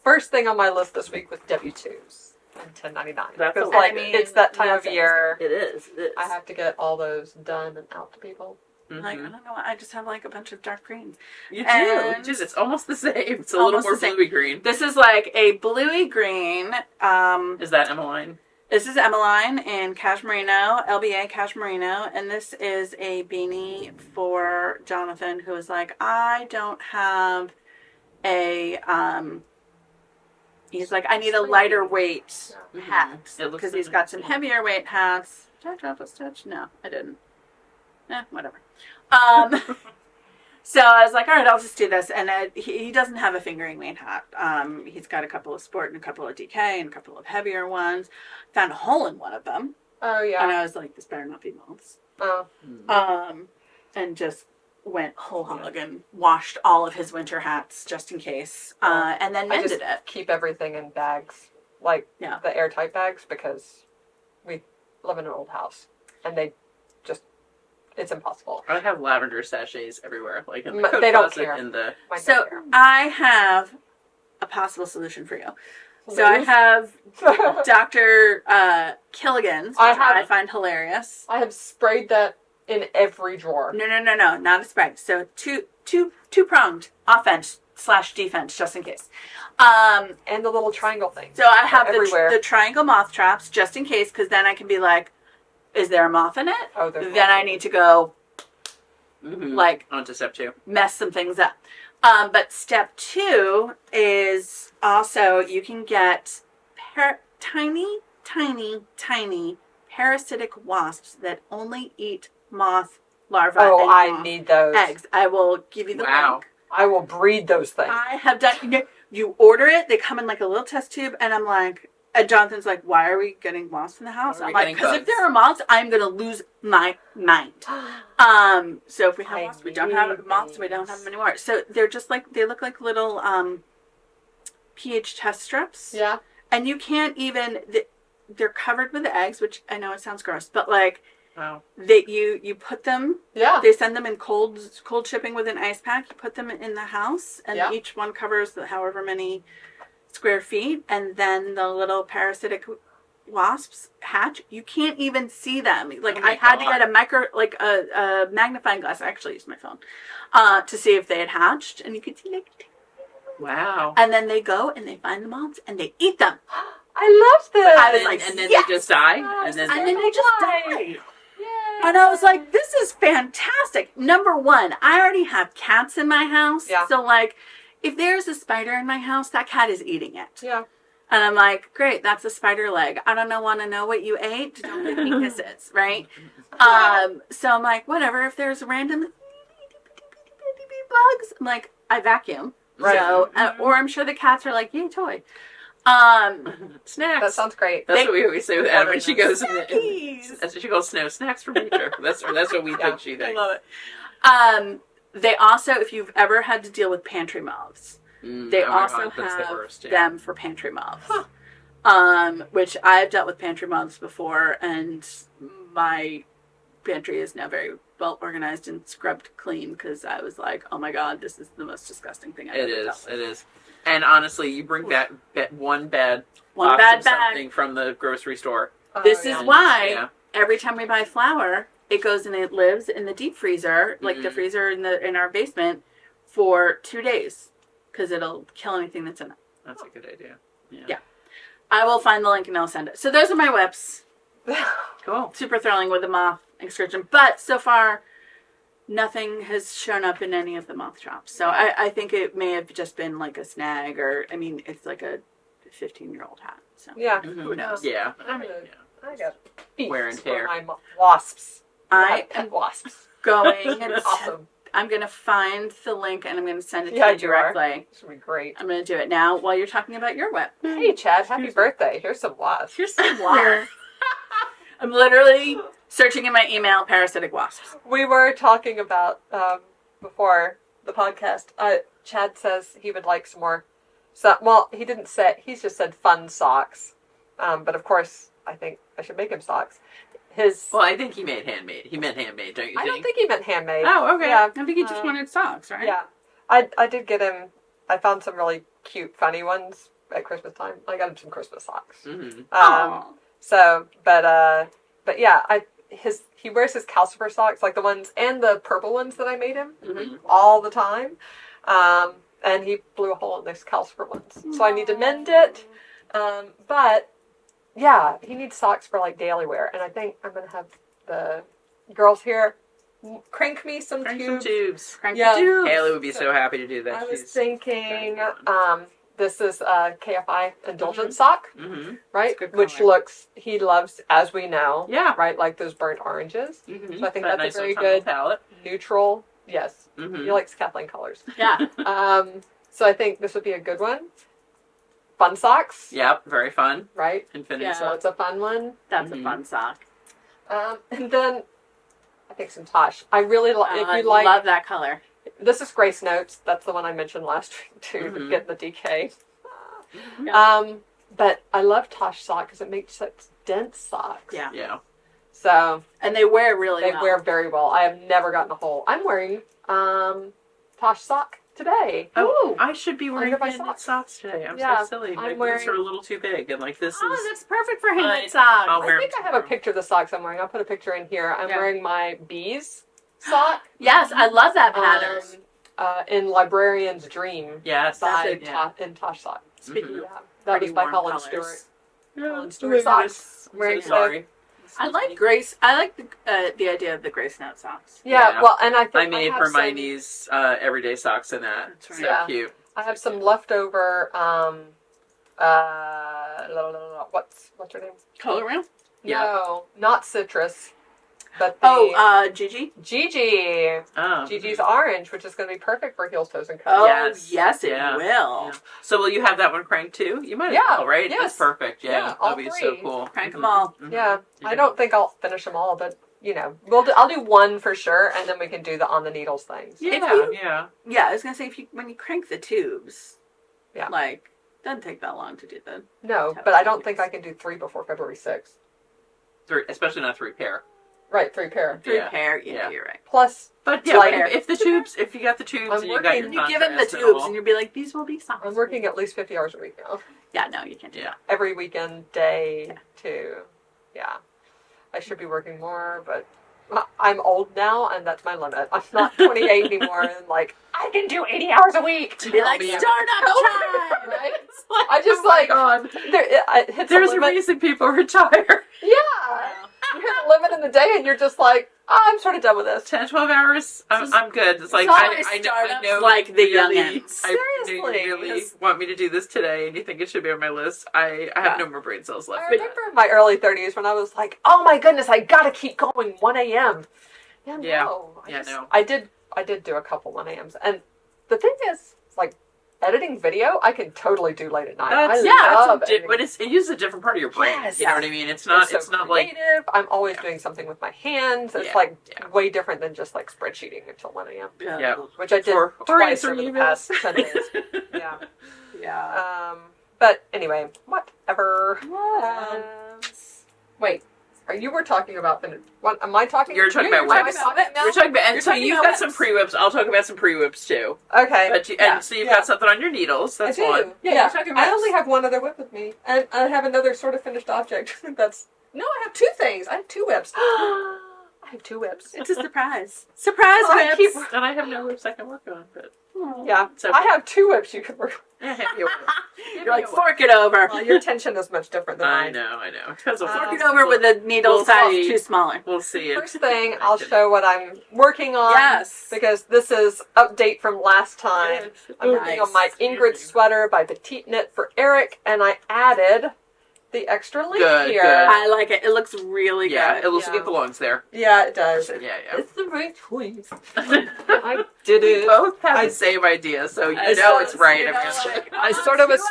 First thing on my list this week was W2s. and $10.99. That's Because a lot. like it's that time of that's year. It is. I have to get all those done and out to people. Mm-hmm. Like, I don't know. I just have like a bunch of dark greens. You do. And It's almost the same. It's a little almost more the same. bluey green. This is like a bluey green. Is that Emmeline? This is Emmeline in Cashmerino, LBA Cashmerino, and this is a beanie for Jonathan, who is like, I don't have a. He's like, I need a lighter weight hat It looks because he's like got that, some yeah. heavier weight hats. Did I drop a stitch? No, I didn't. Whatever. So I was like, all right, I'll just do this. And he doesn't have a fingering weight hat. He's got a couple of sport and a couple of DK and a couple of heavier ones. Found a hole in one of them. Oh, And yeah. I was like, this better not be moths. Oh. And just went whole hog and washed all of his winter hats just in case. And then I mended just it. keep everything in bags, like Yeah. the airtight bags, because we live in an old house. And it's impossible. I have lavender sachets everywhere, like in the coat They don't closet, care. in the. Mine So don't care. I have a possible solution for you. So I have Dr. Killigan's, which I find hilarious. I have sprayed that in every drawer. No, not a spray. So two-pronged offense/defense, just in case. And the little triangle thing. So I have everywhere. the triangle moth traps, just in case, because then I can be like, is there a moth in it? Oh, there's Then I need to go, like, On to step 2. mess some things up. But step 2 is also you can get tiny parasitic wasps that only eat moth larvae. Oh, and I moth need those. eggs. I will give you the link. I will breed those things. I have done. You order it. They come in like a little test tube, and I'm like, and Jonathan's like, "Why are we getting wasps in the house?" Why are I'm we like, getting "Because if bugs?" there are moths, I'm gonna lose my mind." So if we have I wasps, we don't have need moths. We don't have them anymore. So they're just like they look like little pH test strips. Yeah. And you can't even. They're covered with eggs, which I know it sounds gross, but like. Wow. That you put them. Yeah. They send them in cold shipping with an ice pack. You put them in the house, and Yeah. each one covers however many square feet, and then the little parasitic wasps hatch. You can't even see them. Like Oh my I had to God. get a magnifying glass. I actually used my phone to see if they had hatched, and you could see like. Wow. And then they go and they find the moths and they eat them. I love this. I was like, and then yes! they just die? Yes, And then And then they just die. Yay. And I was like, this is fantastic. Number one, I already have cats in my house. Yeah. So, like, if there's a spider in my house, that cat is eating it. Yeah. And I'm like, great, that's a spider leg. I don't want to know what you ate. Don't give me kisses, right? So I'm like, whatever. If there's random bugs, I'm like, I vacuum. Right. So, or I'm sure the cats are like, yay, toy. snacks. That sounds great. That's what we always say with Anna when she goes in Snackies. that's what she calls snow snacks from nature. That's what we think she I thinks. love it. They also, if you've ever had to deal with pantry moths, they Oh my also God, that's the have worst, yeah. them for pantry moths. Which I've dealt with pantry moths before, and my pantry is now very well organized and scrubbed clean because I was like, oh my God, this is the most disgusting thing I've ever dealt with. It is. And honestly, you bring back one bad One box bad of bag. something from the grocery store. This yeah. is why Yeah. every time we buy flour, it goes and it lives in the deep freezer, like the freezer in our basement, for 2 days because it'll kill anything that's in it. That's a good idea. Yeah. I will find the link and I'll send it. So those are my whips. Cool. Super thrilling with the moth excursion, but so far nothing has shown up in any of the moth traps. So I think it may have just been like a snag, or I mean, it's like a 15-year-old hat. So Yeah. who knows? Yeah. I got beef Wear and for tear. my wasps. I have pet wasps. Going and Awesome. I'm going to find the link and I'm going to send it to Yeah, you you are. directly. This would be great. I'm going to do it now while you're talking about your whip. Hey, Chad, happy birthday. Here's some wasps. Here's some water. I'm literally searching in my email parasitic wasps. We were talking about, before the podcast, Chad says he would like some more, well, he didn't say, he's just said fun socks. But of course, I think I should make him socks. Well, I think he meant handmade. He meant handmade, don't you think? I don't think he meant handmade. Oh, okay. Yeah. I think he just wanted socks, right? Yeah. I did get him, I found some really cute, funny ones at Christmas time. I got him some Christmas socks. Mm-hmm. Aw. So, but yeah, he wears his calcifer socks, like the ones and the purple ones that I made him Mm-hmm. all the time. And he blew a hole in those calcifer ones, so I need to mend it. But yeah, he needs socks for like daily wear, and I think I'm gonna have the girls here crank me some Crank tubes. some tubes. Crank Yeah. the tubes. Haley would be so happy to do that. I was She's thinking, very good. this is a KFI indulgent sock, Mm-hmm. right? It's a good Which color. he loves, as we know, Yeah. right? Like those burnt oranges. Mm-hmm. So I think that that's nice a very autumnal good palette. neutral. Yes, Mm-hmm. he likes Kathleen colors. Yeah. So I think this would be a good one. Fun socks, Yep, very fun. right? Infinity Yeah. So sock. it's a fun one. That's Mhm. a fun sock. And then I think some Tosh. I really like. If I you like, love that color. this is Grace Notes. That's the one I mentioned last week too. Mhm. Get the DK. Yeah. But I love Tosh sock because it makes such dense socks. Yeah. Yeah. So And they wear really they well. wear very well. I have never gotten a hole. I'm wearing Tosh sock today. Oh, I should be wearing Under my knit socks. socks today. I'm Yeah, so silly. My I'm boots wearing- are a little too big, and like this Oh, is. that's perfect for I- handmade socks. I'll I wear think them I have a tomorrow. picture of the socks I'm wearing. I'll put a picture in here. I'm Yeah. wearing my bees sock. Yes, I love that pattern. In Librarian's Dream Yes. by That's it, in Tosh sock. Speaking Mhm. of Yeah, that was by warm Helen colors. Stewart. Yeah. Helen Stewart socks. I'm Wearing so sorry. I like Grace. I like the idea of the Grace Note socks. Yeah, Yeah. well, and I think I made have Hermione's everyday socks in that. That's right. So Yeah. cute. I have some leftover. What's her name? Color wheel. Yeah. No, not citrus, but the Gigi. Gigi. Oh. Gigi's orange, which is going to be perfect for heels, toes, and Oh, coats. yes, it Yeah. will. Yeah. So will you have that one cranked too? You might as Yeah. well, right? Yes. That's perfect. Yeah. Yeah, all That'd be so three. cool. Crank 'em Mhm. all. Mhm. Yeah, I Yeah. don't think I'll finish them all, but I'll do one for sure, and then we can do the on the needles things. Yeah. If you- Yeah. Yeah, I was gonna say when you crank the tubes, Yeah. like doesn't take that long to do that. No, but I don't think I can do 3 before February 6th. 3, especially not 3 pair. Right, 3 pair. 3 Yeah. pair. Yeah, Yeah. you're right. Plus, But yeah, Like- if the tubes, if you got the tubes I'm and you got your working- You give him the contrast and tubes, all. and you'll be like, "These will be socks." I'm working at least 50 hours a week now. Yeah, no, you can't do Yeah. that. Every weekend, day, Yeah. 2. Yeah. I should be working more, but I'm old now, and that's my limit. I'm not 28 anymore, and like, I can do 80 hours a week. Be like, me. "Startup time." Right? It's like, I just oh my like- God. It hits There's a a limit. reason people retire. Yeah. You hit a limit in the day, and you're just like, I'm sort of done with this. 10, 12 hours, I'm good. It's like, It's I always know startups like the really- youngins. I know Seriously. you really want me to do this today, and you think it should be on my list. I have Yeah. no more brain cells I left. remember in my early 30s when I was like, oh my goodness, I gotta keep going 1 a.m. Yeah, Yeah. no. No. I did do a couple 1 a.m.s. And the thing is, like, editing video, I can totally do late at night. That's, I love but editing. it uses a different part of your brain. Yes. You know what I mean? It's not. so It's not like. creative. I'm always Yeah. doing something with my hands. It's Yeah, like yeah. way different than just like spreadsheeting until 1 a.m. Yeah. Which I did Or twice answer over the emails. past 10 days. Yeah. Yeah. But anyway, whatever. Wait, you were talking about the what? Am I talking? You're talking You're about talking whips. about whips. now? We're talking about, and You're so talking you've about got some whips. pre-whips. I'll talk about some pre-whips too. Okay. But Yeah. and so you've Yeah. got something on your needles. That's I do. one. Yeah, you're talking I about- only have one other whip with me, and I have another sort of finished object. That's no, I have 2 things. I have 2 whips. I have 2 whips. It's a surprise. Surprise I whips. keep- And I have no whips I can work on, but Yeah, It's okay. I have 2 whips you can work. yeah, hand me a whip. You're like, fork it over. Well, your tension is much different than I mine. know. Depends on Fork it Um, over with a needle we'll size see. too smaller. We'll see. First thing, I'll show what I'm working on. Yes. Because this is update from last time. I'm working Nice. on my Ingrid sweater by Petite Knit for Eric, and I added the extra link Good, here. good. I like it. It looks really Yeah, good. it looks like Yeah. it belongs there. Yeah, it does. Yeah. It's the right choice. I I did We it. both have I- the same idea, so you I know saw- it's right. you know, Everyone. I sort of was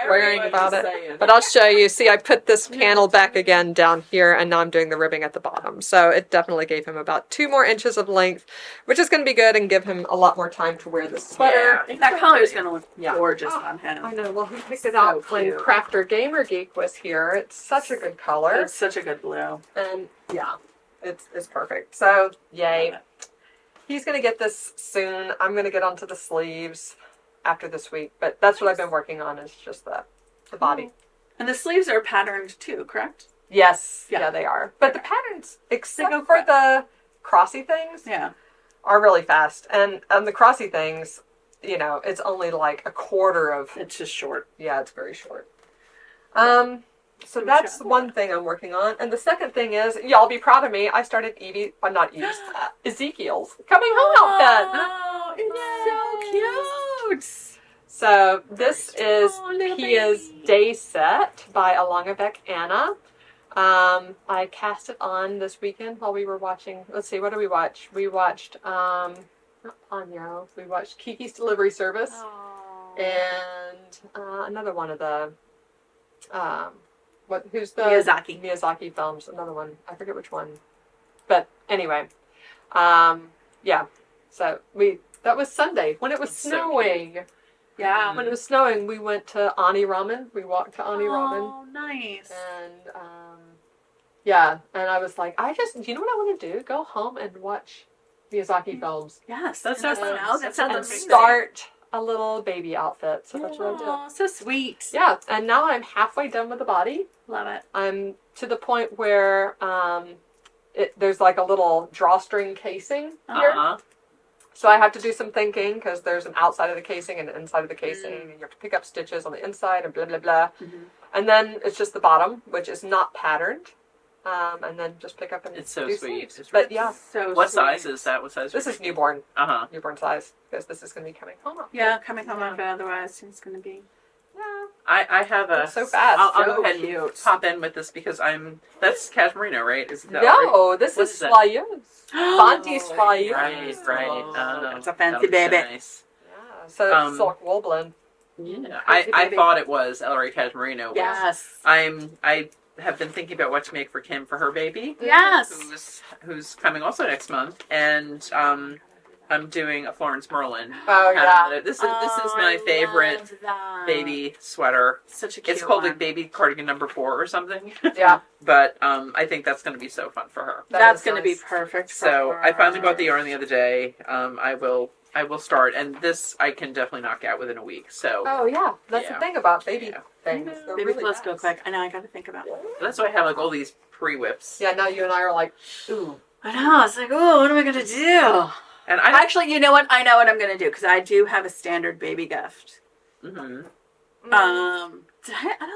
swearing about it. But I'll show you. See, I put this panel back again down here, and now I'm doing the ribbing at the bottom. So it definitely gave him about 2 more inches of length, which is going to be good and give him a lot more time to wear the sweater. Yeah. That color is going to look Yeah. gorgeous Oh, on him. I know. Well, he picked it So out when cute. Crafter Gamer Geek was here. It's such a good color. It's such a good blue. And yeah, it's perfect. So yay. He's going to get this soon. I'm going to get onto the sleeves after this week. But that's what I've been working on, is just the body. And the sleeves are patterned too, correct? Yes, Yeah. yeah, they are. But the patterns, except go for quick. the crossy things, Yeah. are really fast. And the crossy things, you know, it's only like a quarter of. It's just short. Yeah, it's very short. So I'm that's sure. one thing I'm working on. And the second thing is, y'all be proud of me, I started Ezekiel's coming home outfit. Oh, it's so cute. So this is Oh, little Pia's baby. Day Set by Alongavec Anna. I cast it on this weekend while we were watching. Let's see, what did we watch? We watched not Ponyo. We watched Kiki's Delivery Service Oh. and another one of the who's the Miyazaki films. Another one. I forget which one. But anyway, yeah. So that was Sunday when it was That's so snowing. Yeah. When it was snowing, we went to Ani Ramen. We walked to Ani Ramen. Oh, nice. And yeah, and I was like, you know what I want to do? Go home and watch Miyazaki films Yes, That's and so fun. snow. That sounds and amazing. start a little baby outfit. So that's what I did. Oh, so sweet. Yeah, and now I'm halfway done with the body. Love it. I'm to the point where there's like a little drawstring casing here. Uh-huh. So I have to do some thinking because there's an outside of the casing and an inside of the casing, and you have to pick up stitches on the inside and blah, blah, blah. Mm-hmm. And then it's just the bottom, which is not patterned. And then just pick up and It's so do sweet. sleeves. It's But yeah, So What sweet. size is that? What size? this is newborn size because this is going to be coming home. Yeah, coming home on otherwise it's going to be. Yeah. I have a. It's so fast. I'll So go ahead and cute. pop in with this because that's cashmerino, right? Is that right? No, this What is is that? Soyeuse. Bonti Soyeuse. Right. Oh, it's a that fancy would be so baby. nice. Yeah, so it's silk wool blend. Yeah, Fancy I baby. thought it was Ellery Cashmerino. Yes. I have been thinking about what to make for Kim for her baby, Yes. who's coming also next month, and I'm doing a Florence Merlin. Oh, yeah. This is my favorite baby sweater. Such a cute It's called one. like Baby Cardigan number 4 or something. Yeah. But I think that's going to be so fun for her. That's is going to be nice. perfect. So for I finally her. bought the yarn the other day. I will start, and this I can definitely knock out within a week. So Oh, yeah. That's Yeah. the thing about baby Yeah. things. They're Baby really clothes go fast. quick. I know. I got to think about it. that's why I have like all these pre-whips. Yeah, now you and I are like, ooh. I know. It's like, oh, what am I going to do? And I Actually, you know what? I know what I'm going to do because I do have a standard baby gift. Mhm. I don't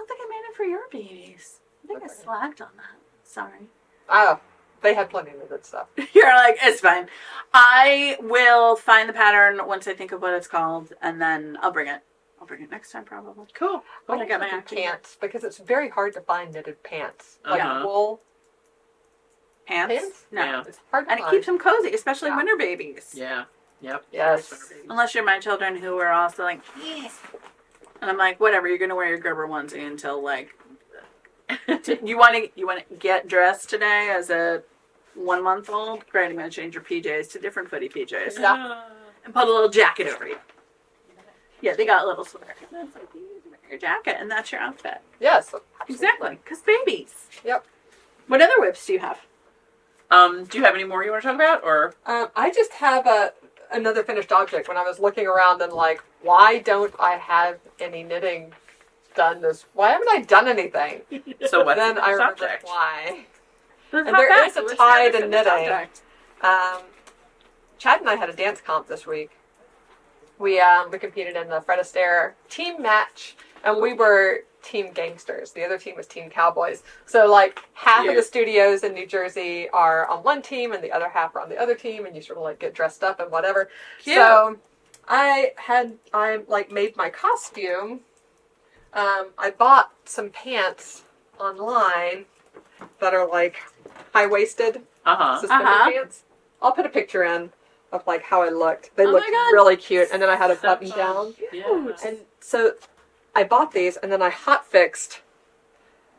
think I made it for your babies. I think I Okay. slacked on that. Sorry. Oh, they had plenty of good stuff. You're like, it's fine. I will find the pattern once I think of what it's called, and then I'll bring it. I'll bring it next time, probably. Cool. When I get my do acting pants because it's very hard to find knitted pants. Like Uh-huh. wool Pants? pants. No. Yeah. It's hard to And it find. keeps them cozy, especially Yeah. winter babies. Yeah. Yep. Yes. Unless you're my children who are also like, yes. And I'm like, whatever, you're going to wear your Gerber onesie until, like, you want to get dressed today as a 1-month-old? Great, I'm going to change your PJs to different footy PJs. Yeah. And put a little jacket over you. Yeah, they got a little sweater. That's like, you wear your jacket, and that's your outfit. Yes. Absolutely. Exactly, because babies. Yep. What other whips do you have? Do you have any more you want to talk about, or? I just have another finished object. When I was looking around and like, why don't I have any knitting done this? Why haven't I done anything? So what's Then the I next remembered subject? why. And there is a tie to knitting. Chad and I had a dance comp this week. We competed in the Fred Astaire team match, and we were team gangsters. The other team was team cowboys. So like half of the Cute. studios in New Jersey are on one team, and the other half are on the other team, and you sort of like get dressed up and whatever. Cute. So I made my costume. I bought some pants online that are like high-waisted suspender pants. I'll put a picture in of like how I looked. They Oh looked my God. really cute, and then I had a So button fun. down. Yes. And so I bought these, and then I hot fixed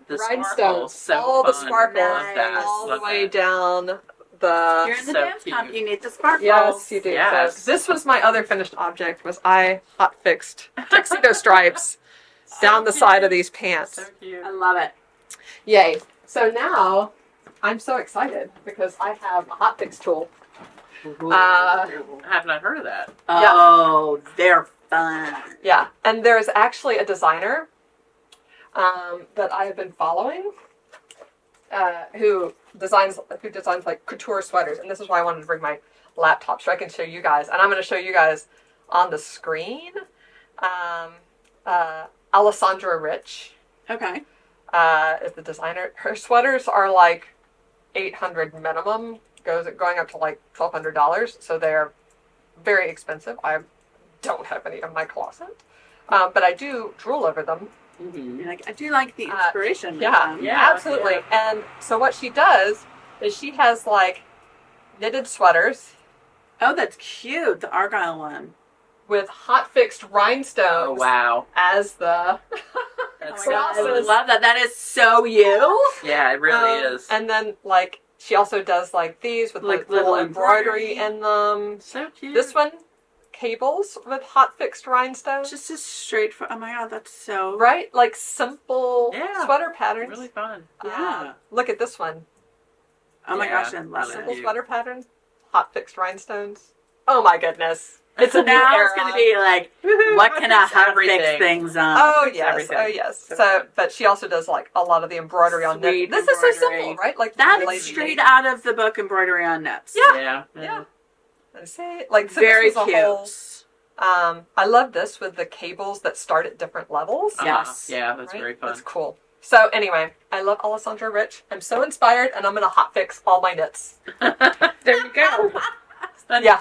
The rhinestones, sparkles, so all the fun. sparkles, Love that. all the Love way that. down You're the. in the So dance cute. comp. You need the sparkles. Yes, you do. Yes. So this was my other finished object. Was I hot fixed tuxedo stripes down the side of these pants? So cute. I love it. Yay! So now I'm so excited because I have a hot fix tool. I have not heard of that. Oh, they're fun. Yeah, and there's actually a designer that I have been following who designs like couture sweaters, and this is why I wanted to bring my laptop so I can show you guys, and I'm going to show you guys on the screen. Alessandra Rich Okay. is the designer. Her sweaters are like $800 minimum, going up to like $1,200, so they're very expensive. I don't have any in my closet, but I do drool over them. Mm-hmm. Like, I do like the inspiration. Yeah, absolutely. Yeah. And so what she does is she has like knitted sweaters. Oh, that's cute. The Argyle one. With hot fixed rhinestones. Oh, wow. As the... That's oh my God, I love that. That is so you. Yeah, it really is. And then, like, she also does, like, these with, like, little embroidery in them. So cute. This one, cables with hot fixed rhinestones. Just a straight for, oh my God, that's so... Right? Like, simple sweater patterns. Really fun. Yeah. Look at this one. Oh my gosh, I love it. Simple sweater pattern, hot fixed rhinestones. Oh my goodness. It's a new now era. It's going to be like, what can I hot fix things on? Oh yes, everything. oh yes. So, but she also does like a lot of the embroidery on knit. This is so simple, right? Like that's straight out of the book Embroidery on Knits. Yeah. And see, like so very this was cute. A whole, I love this with the cables that start at different levels. Yes. Yeah, that's very fun. That's cool. So anyway, I love Alessandra Rich. I'm so inspired, and I'm gonna hot fix all my knits. There you go.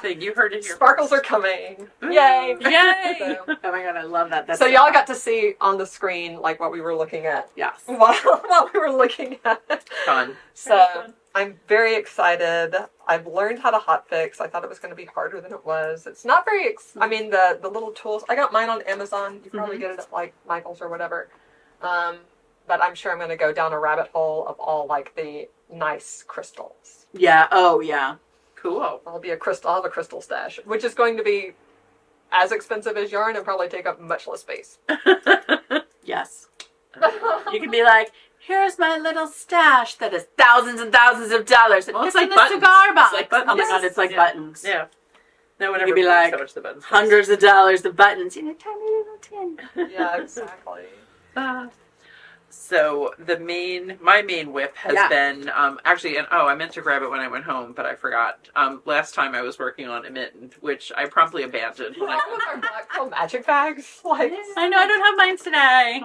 Thing. You heard it here. Sparkles first. are coming. Yay! Yay! So, oh my God, I love that. That's so y'all got to see on the screen like what we were looking at. Yes. While we were looking at it. Fun. So I'm very excited. I've learned how to hotfix. I thought it was going to be harder than it was. It's not very. I mean, the little tools. I got mine on Amazon. You probably get it at like Michael's or whatever. But I'm sure I'm going to go down a rabbit hole of all like the nice crystals. Yeah. Oh yeah. Cool. I'll have a crystal stash, which is going to be as expensive as yarn and probably take up much less space. Yes. You can be like, here's my little stash that is thousands and thousands of dollars. Well, it's in like a buttons. cigar box. It's like buttons. Oh my God, it's like buttons. Yeah. No one You ever could be believes like, how much the buttons cost. hundreds of dollars of buttons in a tiny little tin. Yeah, exactly. So my main whip has been actually, and I meant to grab it when I went home, but I forgot. Last time I was working on Emitten, which I promptly abandoned. With our black pearl magic bags, like I know I don't have mine today.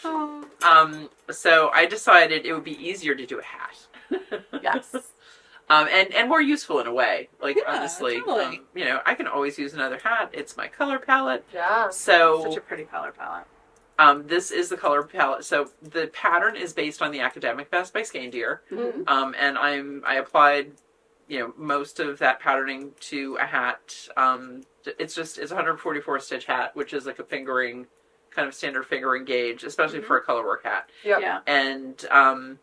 oh. So I decided it would be easier to do a hat. Yes. And more useful in a way. Like honestly, totally. I can always use another hat. It's my color palette. Yeah. So Such a pretty color palette. this is the color palette. So the pattern is based on the Academic Vest by Skandir. Mm-hmm. And I applied, most of that patterning to a hat. It's a 144 stitch hat, which is like a fingering, kind of standard fingering gauge, especially for a colorwork hat. Yep. Yeah.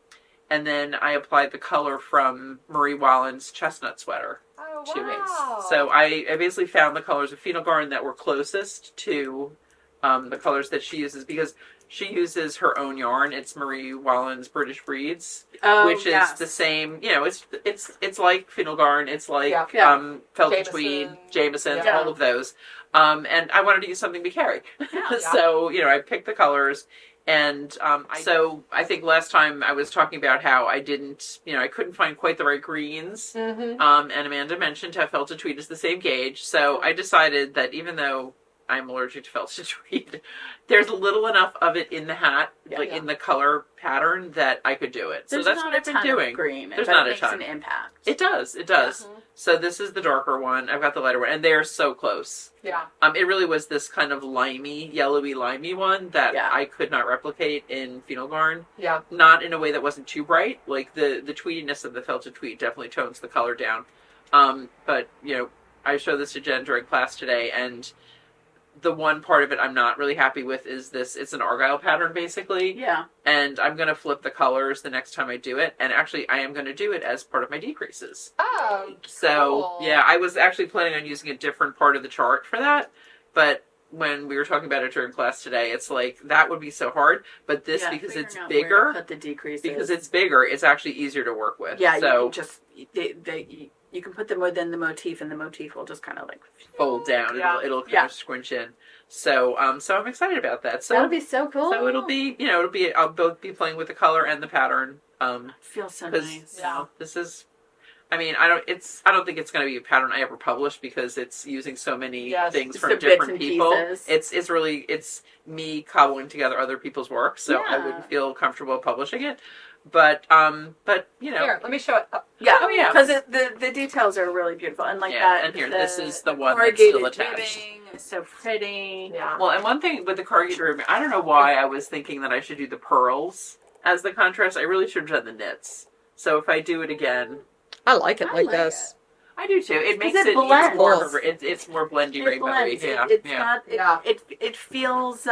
And then I applied the color from Marie Wallen's chestnut sweater Oh, to me. wow. So I basically found the colors of phenol garn that were closest to the colors that she uses, because she uses her own yarn. It's Marie Wallen's British Breeds, which is the same. It's like phenol garn. It's like felted tweed, Jameson's, all of those. And I wanted to use something to carry, so I picked the colors. And so I think last time I was talking about how I couldn't find quite the right greens. Mm-hmm. And Amanda mentioned how felted tweed is the same gauge. So I decided that even though I'm allergic to felted tweed, there's little enough of it in the hat, in the color pattern, that I could do it. There's so that's what I've been doing. Green, there's but not it a makes ton. an impact. It does. Mm-hmm. So this is the darker one. I've got the lighter one, and they're so close. Yeah. It really was this kind of yellowy limey one that I could not replicate in phenol garn. Yeah. Not in a way that wasn't too bright. Like the tweediness of the felted tweed definitely tones the color down. But I showed this to Jen during class today, and the one part of it I'm not really happy with is this. It's an Argyle pattern, basically. Yeah. And I'm going to flip the colors the next time I do it. And actually, I am going to do it as part of my decreases. Oh, So, cool. yeah, I was actually planning on using a different part of the chart for that. But when we were talking about it during class today, it's like, that would be so hard. But this, because it's bigger, put the decreases. because it's bigger, it's actually easier to work with. Yeah, So, you can just You can put them within the motif, and the motif will just kind of like fold down. Yeah. It'll kind of squinch in. So I'm excited about that. So that'll be so cool. So it'll be, I'll both be playing with the color and the pattern. It feels so nice. Yeah. This is, I don't think it's going to be a pattern I ever publish because it's using so many things Just from the bits different and people. pieces. It's me cobbling together other people's work, so I wouldn't feel comfortable publishing it. But Here, let me show it. Yeah, Oh, yeah. because the details are really beautiful, and like that. And here, the this is the one that's still corrugated attached. ribbing is so pretty. Yeah. Well, and one thing with the corrugated ribbon, I don't know why I was thinking that I should do the pearls as the contrast. I really should have done the knits. So if I do it again, I like it I like like this. I do too. It makes it it blends. it's more blendy, It rainbowy. blends. Yeah, It's yeah. not. It feels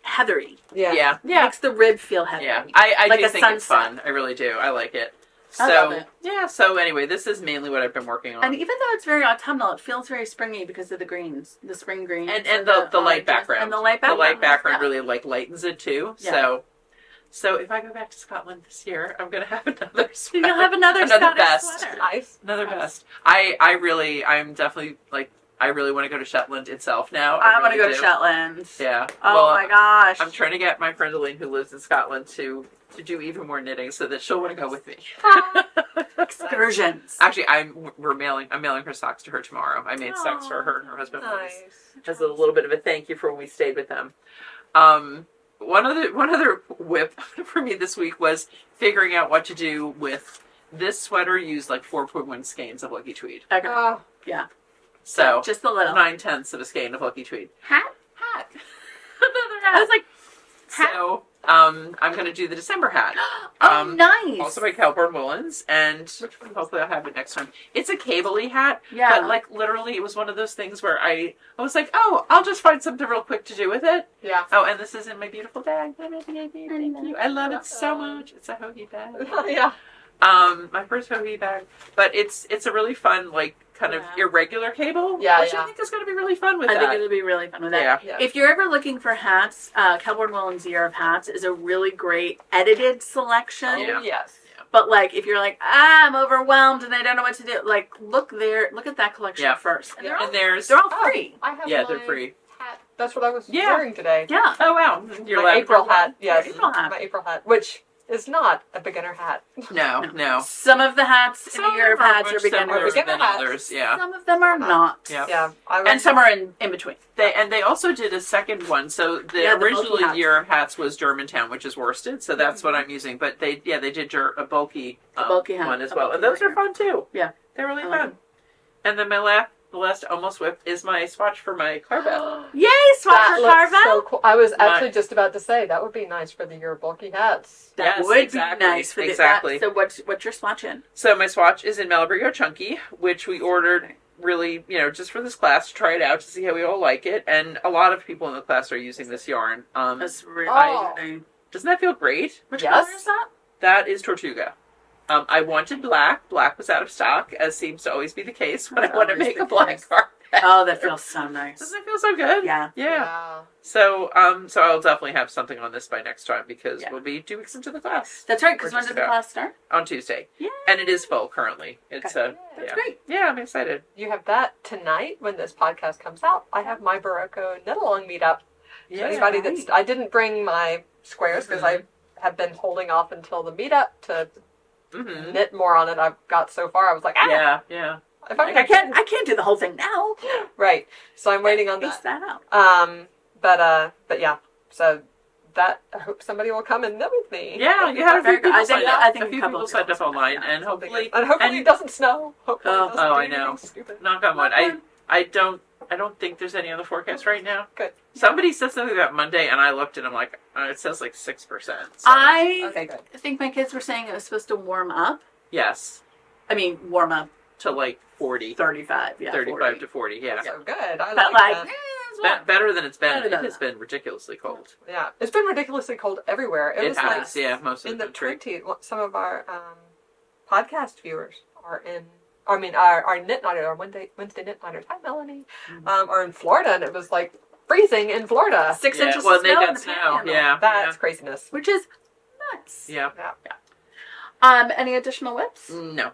heathery. Yeah. Yeah, It makes the rib feel heathery. yeah. I Like do a think it's sunset. fun. I really do. I like it. I So love it. yeah. So anyway, this is mainly what I've been working on. And even though it's very autumnal, it feels very springy because of the greens, the spring greens, And the light oranges, background. and the light The background. light background Yeah. really lightens it too. Yeah. So if I go back to Scotland this year, I'm gonna have another sweater. You'll have another Scottish vest. sweater. Nice. Another Nice. vest. I'm definitely I really want to go to Shetland itself now. I want to really go to do. Shetland. Yeah. Oh Well, my gosh. I'm trying to get my friend Elaine, who lives in Scotland, to do even more knitting, so that she'll want to go with me. Excursions. Actually, I'm mailing her socks to her tomorrow. I made socks for her and her husband once, Nice. as a little bit of a thank you for when we stayed with them. One other whip for me this week was figuring out what to do with this sweater. Used like 4.1 skeins of Lucky Tweed, Okay. Oh, so Just a little. 9/10 of a skein of Lucky Tweed. Hat? Hat. Another hat. I was like, hat? So I'm going to do the December hat. Oh, nice. Also by Cowbourne Woolens, and hopefully I'll have it next time. It's a cable-y hat, Yeah. but like literally it was one of those things where I was like, oh, I'll just find something real quick to do with it. yeah. Oh, and this is in my beautiful bag. Thank you. I love it so much. It's a hoagie bag. Yeah. My first hoagie bag, but it's a really fun kind of irregular cable, Yeah, which yeah. I think is going to be really fun with I that. think it'll be really fun with that. Yeah. Yeah. If you're ever looking for hats, Cowbourne Woolens Year of Hats is a really great edited selection. Oh, Yeah. yes. But if you're like, I'm overwhelmed and I don't know what to do, look at that collection Yeah. first. And Yeah. And there's they're all free. I have yeah, my they're free. hat. That's what I was Yeah. wearing today. Yeah. Oh wow, your My April hat. Yes. April hat. My April hat, which is not a beginner hat. No. Some of the hats in Some the Year of Hats are much beginners. similar beginner than hats. others. Yeah. Some of them are not. Yeah. Yeah. And some are in between. They also did a second one. So the Yeah, the original bulky hats. Year of Hats was Germantown, which is worsted. So that's what I'm using. But they did a bulky, bulky hat. one as A well, bulky and those are one. fun too. Yeah. They're really I like fun. them. And then the last almost whip is my swatch for my Carvel. Yay, swatch That for looks Carvel. so cool. I was My- actually just about to say that would be nice for the year bulky hats. That Yes, would exactly, be nice for exactly. that. So what's your swatch in? So my swatch is in Malabrigo Chunky, which we ordered really, just for this class to try it out to see how we all like it. And a lot of people in the class are using this yarn. That's really Oh. Doesn't that feel great? Which Yes. color is that? That is Tortuga. I wanted black. Black was out of stock, as seems to always be the case when I want to Always make the a black case. carpet. Oh, that feels so nice. Doesn't it feel so good? Yeah. Yeah. So I'll definitely have something on this by next time because Yeah. we'll be 2 weeks into the class That's right, We're because when just does the about- class start? on Tuesday. Yeah. And it is full currently. It's That's yeah. great. Yeah, I'm excited. You have that tonight when this podcast comes out. I have my Berroco Knitalong meetup. So Yeah. anybody right. I didn't bring my squares because I have been holding off until the meetup to Mm-hmm. knit more on it. I've got so far. I was like, Yeah. if I I can't do the whole thing now. Right. So I'm waiting on Piece that. that out. But yeah. So that I hope somebody will come and knit with me. Yeah, you had a few Very good. people signed up. I think a few a couple people of signed people up signed up, online, yeah. and hopefully, it doesn't snow. Hopefully, Oh. it doesn't Oh, do I anything know. Stupid. knock on wood. I don't think there's any on the forecast right now. Good. Somebody said something about Monday, and I looked and I'm like, it says like 6%. So. I Okay, good. think my kids were saying it was supposed to warm up. Yes, I mean, warm up to like 40, 35. Yeah, 35 40. to 40. Yeah, So good. I But like like, that. it's warm. better than it's been. Better It than has that. been ridiculously cold. Yeah, it's been ridiculously cold everywhere. It was has, like yeah, most of in the the country. 20s. Some of our podcast viewers are in. I mean, our knit nighters, our Wednesday knit nighters. Hi, Melanie. Are in Florida, and it was like freezing in Florida. 6 Yeah, inches well, of they snow in got the snow. Panhandle. Yeah, That's craziness. Which is nuts. yeah. Yeah. Any additional whips? No.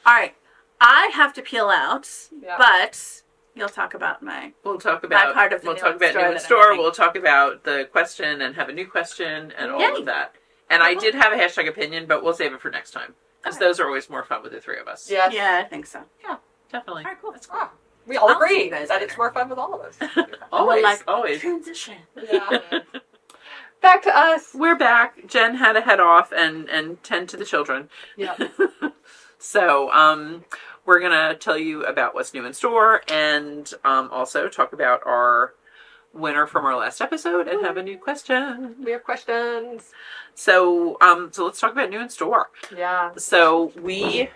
All right. I have to peel out, Yeah. but you'll talk about my... We'll talk about part of the new new in store in that I'm store. making. We'll talk about the question and have a new question and all Yay. of that. And I did have a hashtag opinion, but we'll save it for next time because Okay. those are always more fun with the three of us. Yes. Yeah, I think so. Definitely. All right, cool. That's cool. Ah, we all I'll see agree you guys that later. it's more fun with all of us. Always, Like, always. Transition. Yeah. Back to us. We're back. Jen had to head off and tend to the children. Yeah. So, we're gonna tell you about what's new in store and also talk about our winner from our last episode and have a new question. We have questions. So, so let's talk about new in store. Yeah. So we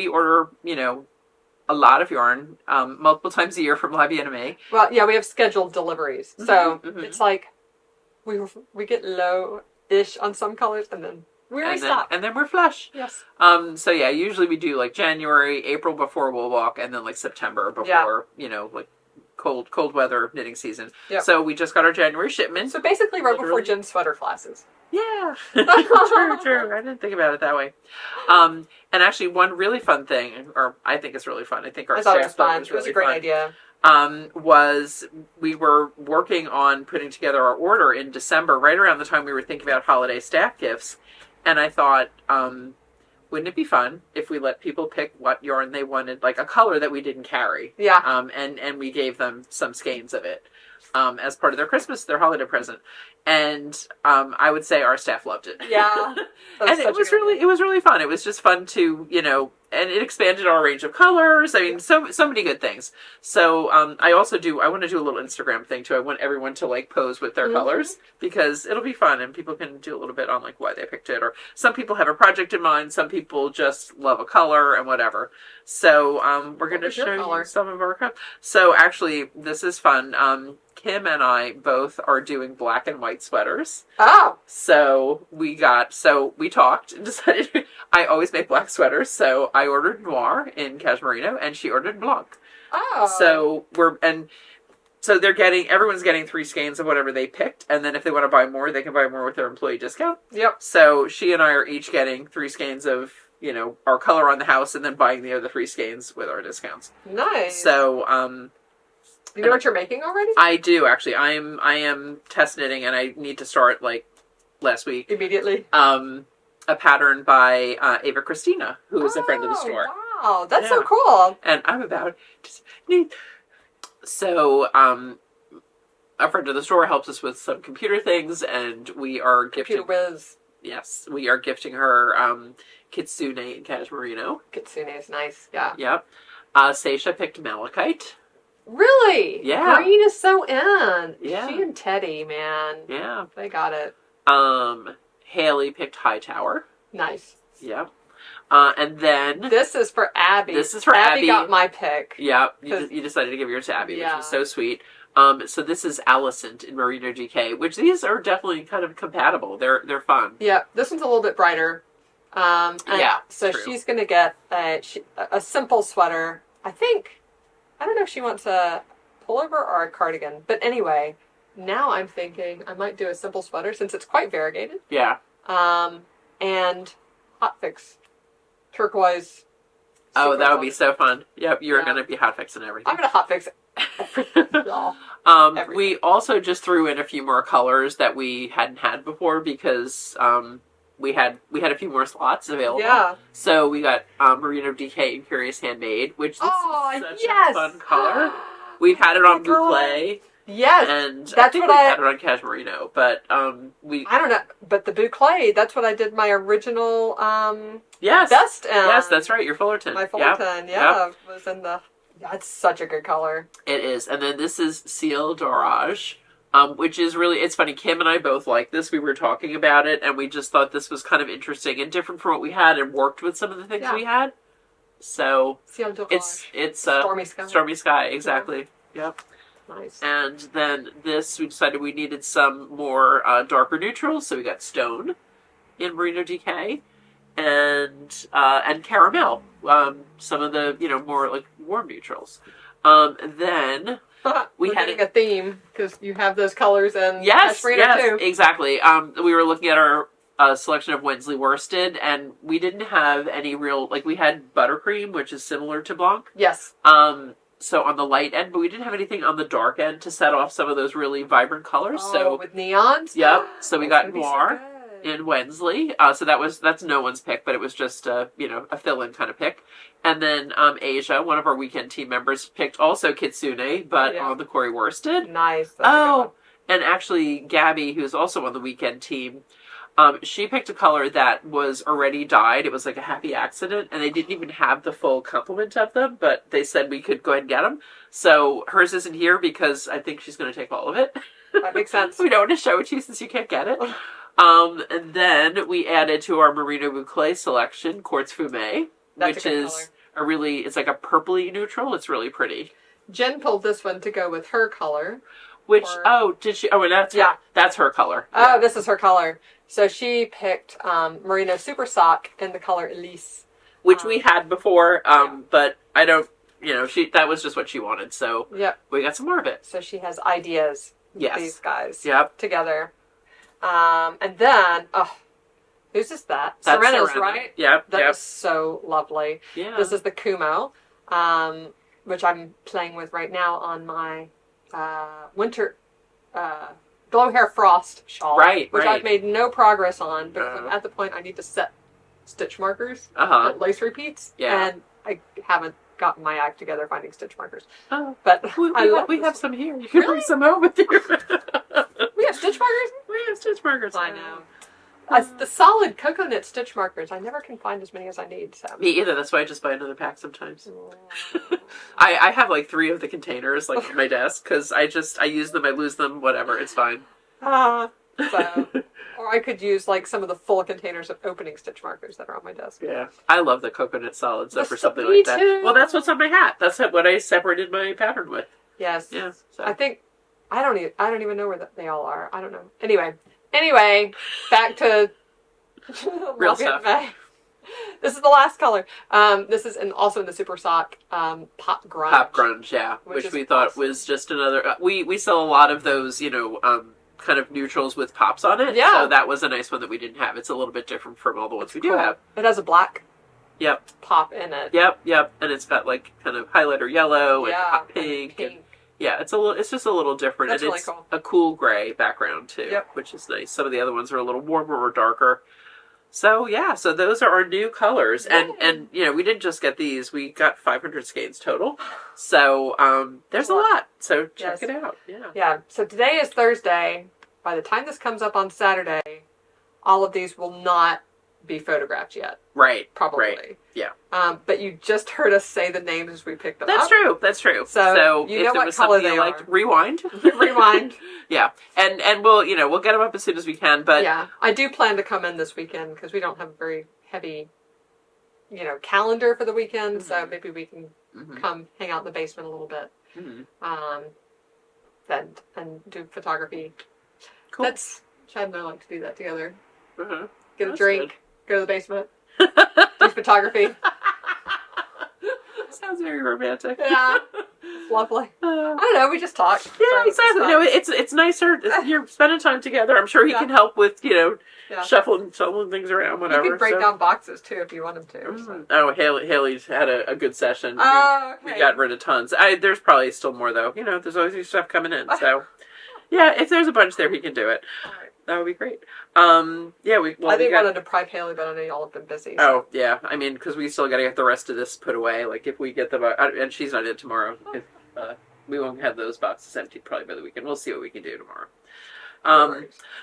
order, a lot of yarn multiple times a year from La Bien-Aimée. Well, yeah, we have scheduled deliveries. So Mhm. it's like we get low-ish on some colors and then we already stop. And then we're flush. Yes. So yeah, usually we do like January, April before Wool Walk, and then like September before, like cold weather knitting season. Yep. So we just got our January shipment. So basically right before Literally. Jen's sweater classes. Yeah. True. I didn't think about it that way. And actually one really fun thing, or I think it's really fun. I think our I thought it was staff thought fun. It was really a great fun. idea. Was we were working on putting together our order in December, right around the time we were thinking about holiday staff gifts. And I thought, wouldn't it be fun if we let people pick what yarn they wanted, like a color that we didn't carry? Yeah. And we gave them some skeins of it as part of their holiday present. And I would say our staff loved it. Yeah. And it was really fun. It was just fun to, and it expanded our range of colors. I mean, so many good things. So I want to do a little Instagram thing too. I want everyone to like pose with their colors because it'll be fun and people can do a little bit on like why they picked it. Or some people have a project in mind. Some people just love a color and whatever. So we're going to show you some of our colors. So actually, this is fun. Kim and I both are doing black and white sweaters. Oh. So we talked and decided I always make black sweaters. So I ordered noir in cashmerino and she ordered blanc. Oh. So everyone's getting 3 skeins of whatever they picked. And then if they want to buy more, they can buy more with their employee discount. Yep. So she and I are each getting 3 skeins of, our color on the house and then buying the other 3 skeins with our discounts. Nice. So, you know what you're making already? I do actually. I am test knitting, and I need to start like last week. Immediately. A pattern by Ava Christina, who is a friend of the store. Wow, that's so cool. And I'm about to knit. So, a friend of the store helps us with some computer things, and we are gifting. Computer whiz. Yes, we are gifting her Kitsune and Cashmerino. Kitsune is nice. Yeah. Yep. Seisha picked Malachite. Really? Yeah. Green is so in. Yeah. She and Teddy, man. Yeah. They got it. Haley picked Hightower. Nice. Yep. And then This is for Abby. Abby. got my pick. Yep. You decided to give yours to Abby, which Yeah. was so sweet. So this is Alicent in Merino DK, which these are definitely kind of compatible. They're fun. Yeah, this one's a little bit brighter. So true. she's going to get a simple sweater. I don't know if she wants a pullover or a cardigan. But anyway, now I'm thinking I might do a simple sweater since it's quite variegated. Yeah. And hot fix. Turquoise. Oh, super that would fun. be so fun. Yep, you're Yeah. going to be hot fixing everything. I'm going to hot fix y'all. We also just threw in a few more colors that we hadn't had before because we had a few more slots available. Yeah. So we got Merino DK and Curious Handmade, which is such a fun color. We've had it on boucle, Yes. and that's I think what we've had it on cashmerino, but I don't know, but the boucle, that's what I did my original yes, best in. yes, that's right, your Fullerton. My Yep. Fullerton, was in the. That's such a good color. It is, and then this is Ciel Dorage, which is really, it's funny, Kim and I both like this. We were talking about it, and we just thought this was kind of interesting and different from what we had and worked with some of the things we had. So, Ciel Dorage. it's Stormy Sky. Stormy Sky, exactly. Yep. Nice. And then this, we decided we needed some more darker neutrals, so we got Stone in Merino DK and Caramel, some of the more like warm neutrals. Then We're getting a theme because you have those colors and yes, Cashmerino too. exactly. We were looking at our a selection of Wensley worsted, and we didn't have any real, like, we had buttercream, which is similar to Blanc. Yes. So on the light end, but we didn't have anything on the dark end to set off some of those really vibrant colors. Oh, so with neons? Yep. So we got Noir So in Wensley. So that's no one's pick, but it was just a fill-in kind of pick. And then Asia, one of our weekend team members, picked also Kitsune, but on the Corey worsted. Nice. That's a good one. And actually Gabby, who's also on the weekend team, she picked a color that was already dyed. It was like a happy accident, and they didn't even have the full complement of them, but they said we could go ahead and get them. So hers isn't here because I think she's going to take all of it. That makes sense. We don't want to show it to you since you can't get it. And then we added to our Merino Boucle selection Quartz Fume, which is it's like a purpley neutral. It's really pretty. Jen pulled this one to go with her color. Which, did she? Oh, and that's her color. Oh, this is her color. So she picked Merino Super Sock in the color Elise. Which we had before, but I don't, that was just what she wanted, so we got some more of it. So she has ideas with these guys together. And then, who's this that? Serena's, Serena. right? Yep. That is so lovely. Yeah. This is the Kumo, which I'm playing with right now on my winter glow hair frost shawl. Right, which right. I've made no progress on because I'm at the point I need to set stitch markers at lace repeats. Yeah. And I haven't gotten my act together finding stitch markers. Oh. But we have some here. You can bring some home with you. We have stitch markers? We have stitch markers. I know. The solid coconut stitch markers, I never can find as many as I need. So. Me either. That's why I just buy another pack sometimes. I have like 3 of the containers like on my desk because I use them, I lose them, whatever. It's fine. Or I could use like some of the full containers of opening stitch markers that are on my desk. Yeah, I love the coconut solids for something like that. Too. Well, that's what's on my hat. That's what I separated my pattern with. Yes. Yeah. So. I think I don't even know where they all are. I don't know. Anyway, back to real stuff. This is the last color. This is also in the Super Sock Pop Grunge. Pop Grunge, yeah. Which we thought was just another... we sell a lot of those, kind of neutrals with pops on it. Yeah. So that was a nice one that we didn't have. It's a little bit different from all the ones we do have. It has a black Yep. pop in it. Yep. And it's got like kind of highlighter yellow and hot pink. And yeah, it's just a little different. That's and really it's cool. a cool gray background too, which is nice. Some of the other ones are a little warmer or darker. So yeah, so those are our new colors. And we didn't just get these, we got 500 skeins total. So there's a lot. So check it out. Yeah. Yeah. So today is Thursday. By the time this comes up on Saturday, all of these will not be photographed yet. Right. Probably. Right. Yeah. But you just heard us say the names as we picked them up. That's true. So you if know there what was color something they you are. liked, rewind. Rewind. Yeah. And we'll get them up as soon as we can, but yeah, I do plan to come in this weekend because we don't have a very heavy, calendar for the weekend. Mm-hmm. So maybe we can come hang out in the basement a little bit. Mm-hmm. And do photography. Cool. Chad and I like to do that together. Mm-hmm. Get a drink, go to the basement, do photography. Sounds very romantic. Yeah. Lovely. I don't know, we just talk. Yeah, so exactly. No, it's nicer. You're spending time together. I'm sure he can help with, shuffling things around, whatever. You can break down boxes, too, if you want him to. Mm-hmm. So. Oh, Haley's had a good session. Oh, okay. We got rid of tons. There's probably still more, though. There's always new stuff coming in, so... Yeah, if there's a bunch there, he can do it. All right. That would be great. I wanted to pry Haley, but I know y'all have been busy. So. Oh, yeah. I mean, because we still got to get the rest of this put away. Like, if we get them... and she's not in tomorrow. If, we won't have those boxes emptied probably by the weekend. We'll see what we can do tomorrow.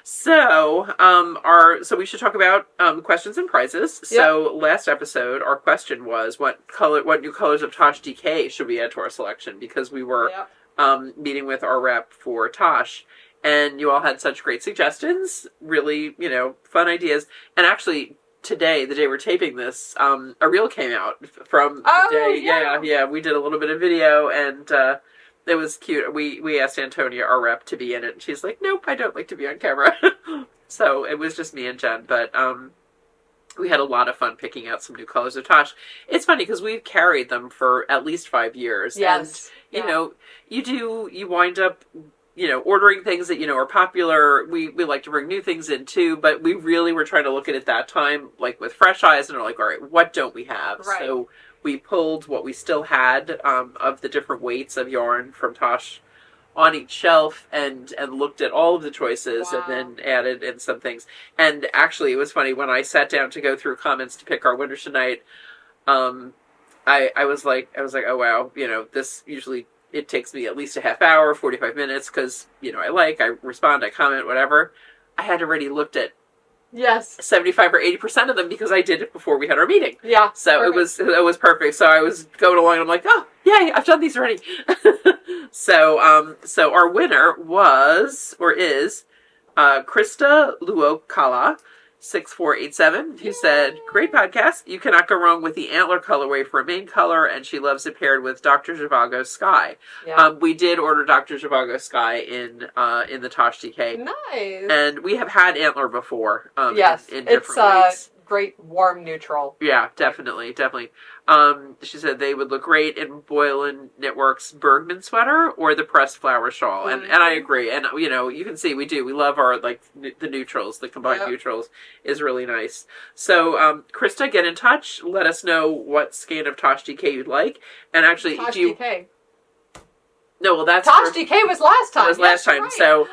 So we should talk about questions and prizes. Yep. So last episode, our question was, what new colors of Tosh DK should we add to our selection? Because we were... Yep. Meeting with our rep for Tosh, and you all had such great suggestions, really, fun ideas. And actually, today, the day we're taping this, a reel came out from the day. Yeah, we did a little bit of video, and it was cute. We asked Antonia, our rep, to be in it, and she's like, nope, I don't like to be on camera. So it was just me and Jen, but we had a lot of fun picking out some new colors of Tosh. It's funny because we've carried them for at least 5 years. Yes. And, you wind up ordering things that, are popular. We like to bring new things in too, but we really were trying to look at it that time, like with fresh eyes, and are like, all right, what don't we have? Right. So we pulled what we still had of the different weights of yarn from Tosh on each shelf and looked at all of the choices. Wow. And then added in some things. And actually, it was funny when I sat down to go through comments to pick our winner tonight. I was like, oh wow, this usually it takes me at least a half hour, 45 minutes, because I respond, I comment, whatever. I had already looked at Yes. 75 or 80% of them because I did it before we had our meeting. Yeah. So perfect. it was perfect. So I was going along and I'm like, oh, yay, I've done these already. So our winner was, or is, Krista Luokala, 6487, who said, great podcast. You cannot go wrong with the antler colorway for a main color, and she loves it paired with Dr. Zhivago Sky. Yeah. We did order Dr. Zhivago Sky in the Tosh DK. Nice. And we have had antler before. Yes. In It's different weights. great warm neutral. Yeah, definitely. She said they would look great in Boylan Knitworks Bergman sweater or the pressed flower shawl, and I agree. And you can see we love our the neutrals, the combined neutrals is really nice. So Krista, get in touch. Let us know what skein of Tosh DK you'd like, and actually, Tosh DK. No, well that's Tosh DK was last time. That was last time. Right. So.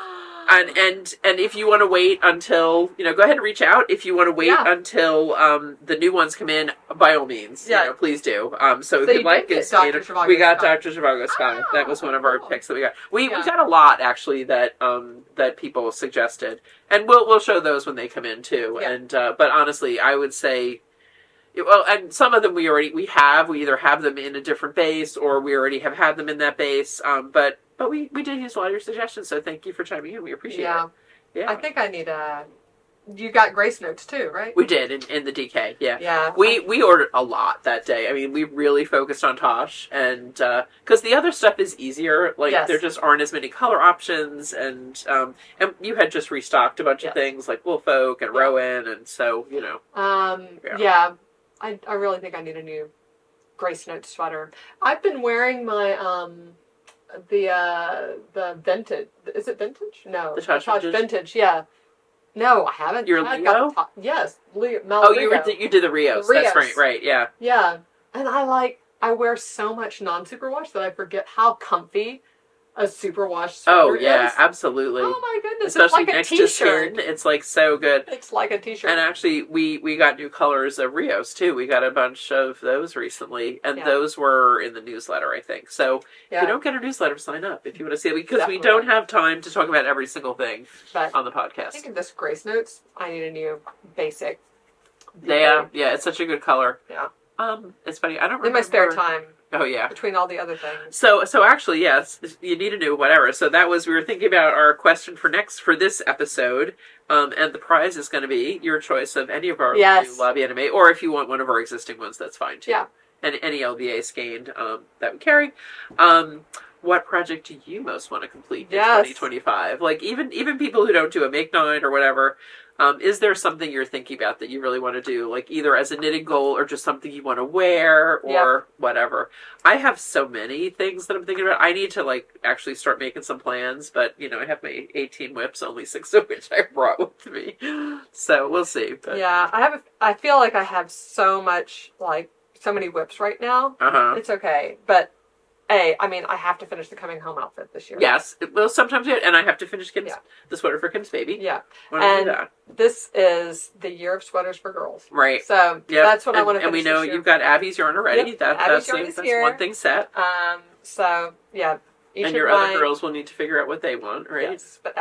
And if you want to wait until, go ahead and reach out. If you want to wait until the new ones come in, by all means, please do. So if you'd like, we got Dr. Zhivago Sky. That was one of our picks that we got. We got a lot actually that people suggested, and we'll show those when they come in too. Yeah. And but honestly, I would say. Well, and some of them we either have them in a different base or we already have had them in that base. But we did use a lot of your suggestions, so thank you for chiming in. We appreciate it. Yeah. I think I need you got grace notes too, right? We did in the DK, yeah. Yeah. We ordered a lot that day. I mean, we really focused on Tosh, and because the other stuff is easier, there just aren't as many color options, and you had just restocked a bunch of things like Woolfolk and Rowan, and so I really think I need a new Grace Note sweater. I've been wearing my the vintage. Is it vintage? No, the Tosh vintage. Yeah. No, I haven't. Your Leo? Yes, Leo. You did the Rios. That's right. Yeah. Yeah, and I wear so much non-superwash that I forget how comfy a superwash sweater is. Absolutely. Oh my goodness, especially it's like next a t-shirt. to skin. It's so good. It's like a t-shirt. And actually, we got new colors of Rios too. We got a bunch of those recently, and those were in the newsletter, I think. So if you don't get a newsletter, sign up if you want to see it, because we don't have time to talk about every single thing on the podcast. I think of this Grace Notes, I need a new basic. Yeah, it's such a good color. Yeah. It's funny. I don't remember. In my spare time. Oh yeah. Between all the other things. So actually, yes, you need to do whatever. So that was, we were thinking about our question for this episode, and the prize is going to be your choice of any of our new Lobby Anime, or if you want one of our existing ones, that's fine too. Yeah. And any LBA skein that we carry. What project do you most want to complete in 2025? Like even people who don't do a make nine or whatever. Is there something you're thinking about that you really want to do, like either as a knitting goal or just something you want to wear or whatever? I have so many things that I'm thinking about. I need to actually start making some plans, but I have my 18 whips, only 6 of which I brought with me. So we'll see. But. Yeah, I feel like I have so many whips right now. It's okay, but I have to finish the coming home outfit this year. Yes. Well, sometimes and I have to finish the sweater for Kim's baby. Yeah. And do that. This is the year of sweaters for girls. Right. So that's what I want to finish. And we know you've got Abby's yarn already. Yep. Abby's yarn is here. One thing set. So, yeah. And your other girls will need to figure out what they want, right? Yes. But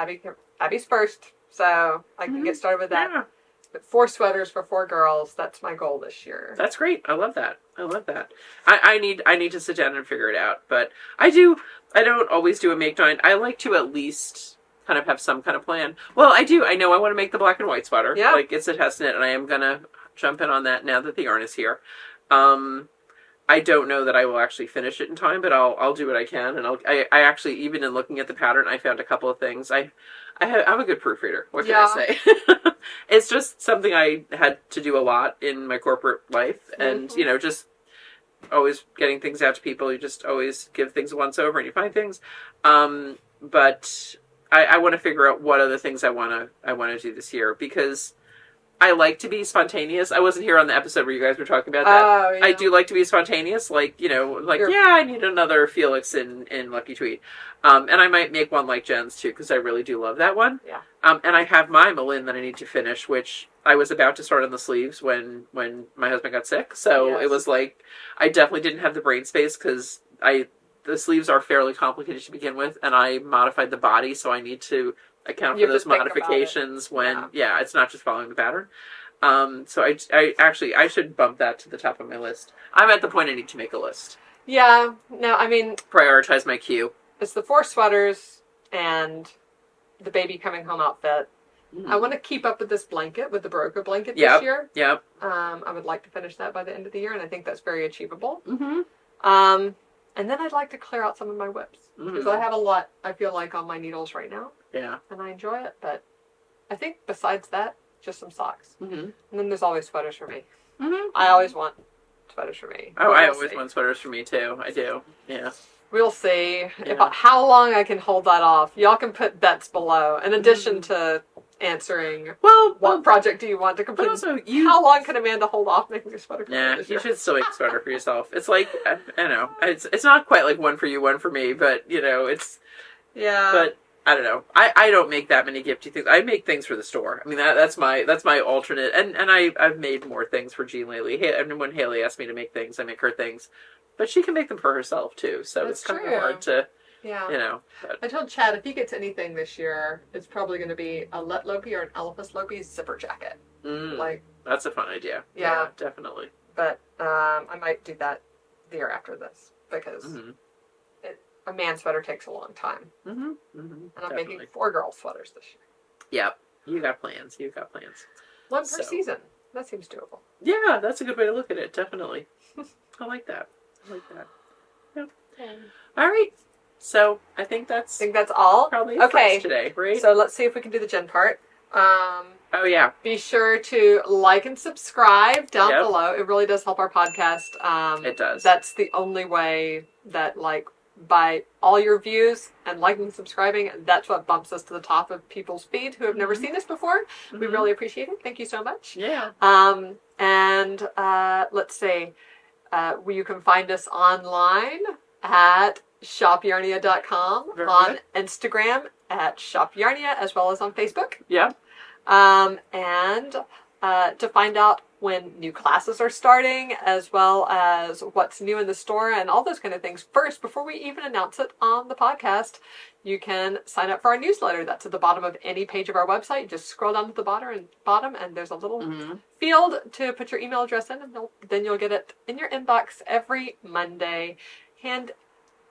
Abby's first, so I can get started with that. Yeah. But 4 sweaters for 4 girls. That's my goal this year. That's great. I love that. I need to sit down and figure it out. But I don't always do a make nine. I like to at least kind of have some kind of plan. Well, I do. I know I want to make the black and white sweater. Yeah. It's a test knit, and I am gonna jump in on that now that the yarn is here. I don't know that I will actually finish it in time, but I'll do what I can. And I actually, even in looking at the pattern, I found a couple of things. I'm a good proofreader. What can I say? It's just something I had to do a lot in my corporate life. And, just always getting things out to people. You just always give things a once over and you find things. but I want to figure out what other things I want to do this year, because I like to be spontaneous. I wasn't here on the episode where you guys were talking about that. Oh, yeah. I do like to be spontaneous, like, I need another Felix in Lucky Tweet. And I might make one like Jen's too, because I really do love that one. Yeah. And I have my Malin that I need to finish, which I was about to start on the sleeves when my husband got sick. So It was like, I definitely didn't have the brain space, because the sleeves are fairly complicated to begin with, and I modified the body, so I need to account for those modifications when it's not just following the pattern. So I should bump that to the top of my list. I'm at the point I need to make a list. Yeah, no, I mean, prioritize my queue. It's the 4 sweaters and the baby coming home outfit. I want to keep up with this blanket, with the Berroco blanket this year. Yep. I would like to finish that by the end of the year, and I think that's very achievable. Mm-hmm. And then I'd like to clear out some of my whips, because I have a lot, I feel like, on my needles right now. Yeah. And I enjoy it, but I think besides that, just some socks. Mm-hmm. And then there's always sweaters for me. Mm-hmm. I always want sweaters for me. Oh, I always want sweaters for me too. I do. Yeah. We'll see how long I can hold that off. Y'all can put bets below, in addition to answering what project do you want to complete. But also, how long can Amanda hold off making a sweater for Yeah, this you year? should still make a sweater for yourself. It's like, I don't know, it's not quite like one for you, one for me, but, it's... Yeah. But, I don't know. I don't make that many gifty things. I make things for the store. I mean, that's my alternate. And I've made more things for Jean lately. When Haley asks me to make things, I make her things. But she can make them for herself, too. So That's it's kind true. of hard to, Yeah. But. I told Chad if he gets anything this year, it's probably going to be a Let Lopi or an Elephas Lopi zipper jacket. That's a fun idea. Yeah. Definitely. But I might do that the year after this, because a man sweater takes a long time. Mm-hmm. And I'm making 4 girl sweaters this year. Yep. You got plans. One per season. That seems doable. Yeah, that's a good way to look at it. Definitely. I like that. Yep. All right. So I think that's all. Probably it for us today, right? So let's see if we can do the Jen part. Oh yeah. Be sure to like and subscribe down below. It really does help our podcast. It does. That's the only way that, by all your views and liking and subscribing, that's what bumps us to the top of people's feed who have never seen us before. We really appreciate it. Thank you so much. Yeah. And let's see. You can find us online at shopyarnia.com, on Instagram at shopyarnia, as well as on Facebook. Yeah. And to find out when new classes are starting, as well as what's new in the store and all those kind of things. First, before we even announce it on the podcast, you can sign up for our newsletter. That's at the bottom of any page of our website. You just scroll down to the bottom and there's a little field to put your email address in, and then you'll get it in your inbox every Monday.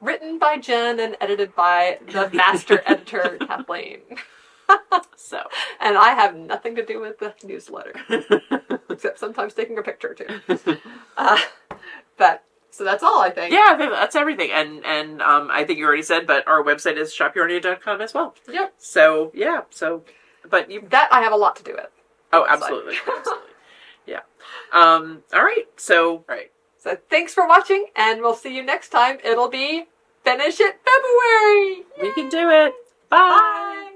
Written by Jen and edited by the master editor, Kathleen. And I have nothing to do with the newsletter, except sometimes taking a picture too. So that's all, I think. Yeah, that's everything. And I think you already said, but our website is shopyarnia.com as well. Yep. So but that I have a lot to do with. Oh, absolutely. Yeah. All right. So thanks for watching, and we'll see you next time. It'll be Finish It February. We can do it. Bye.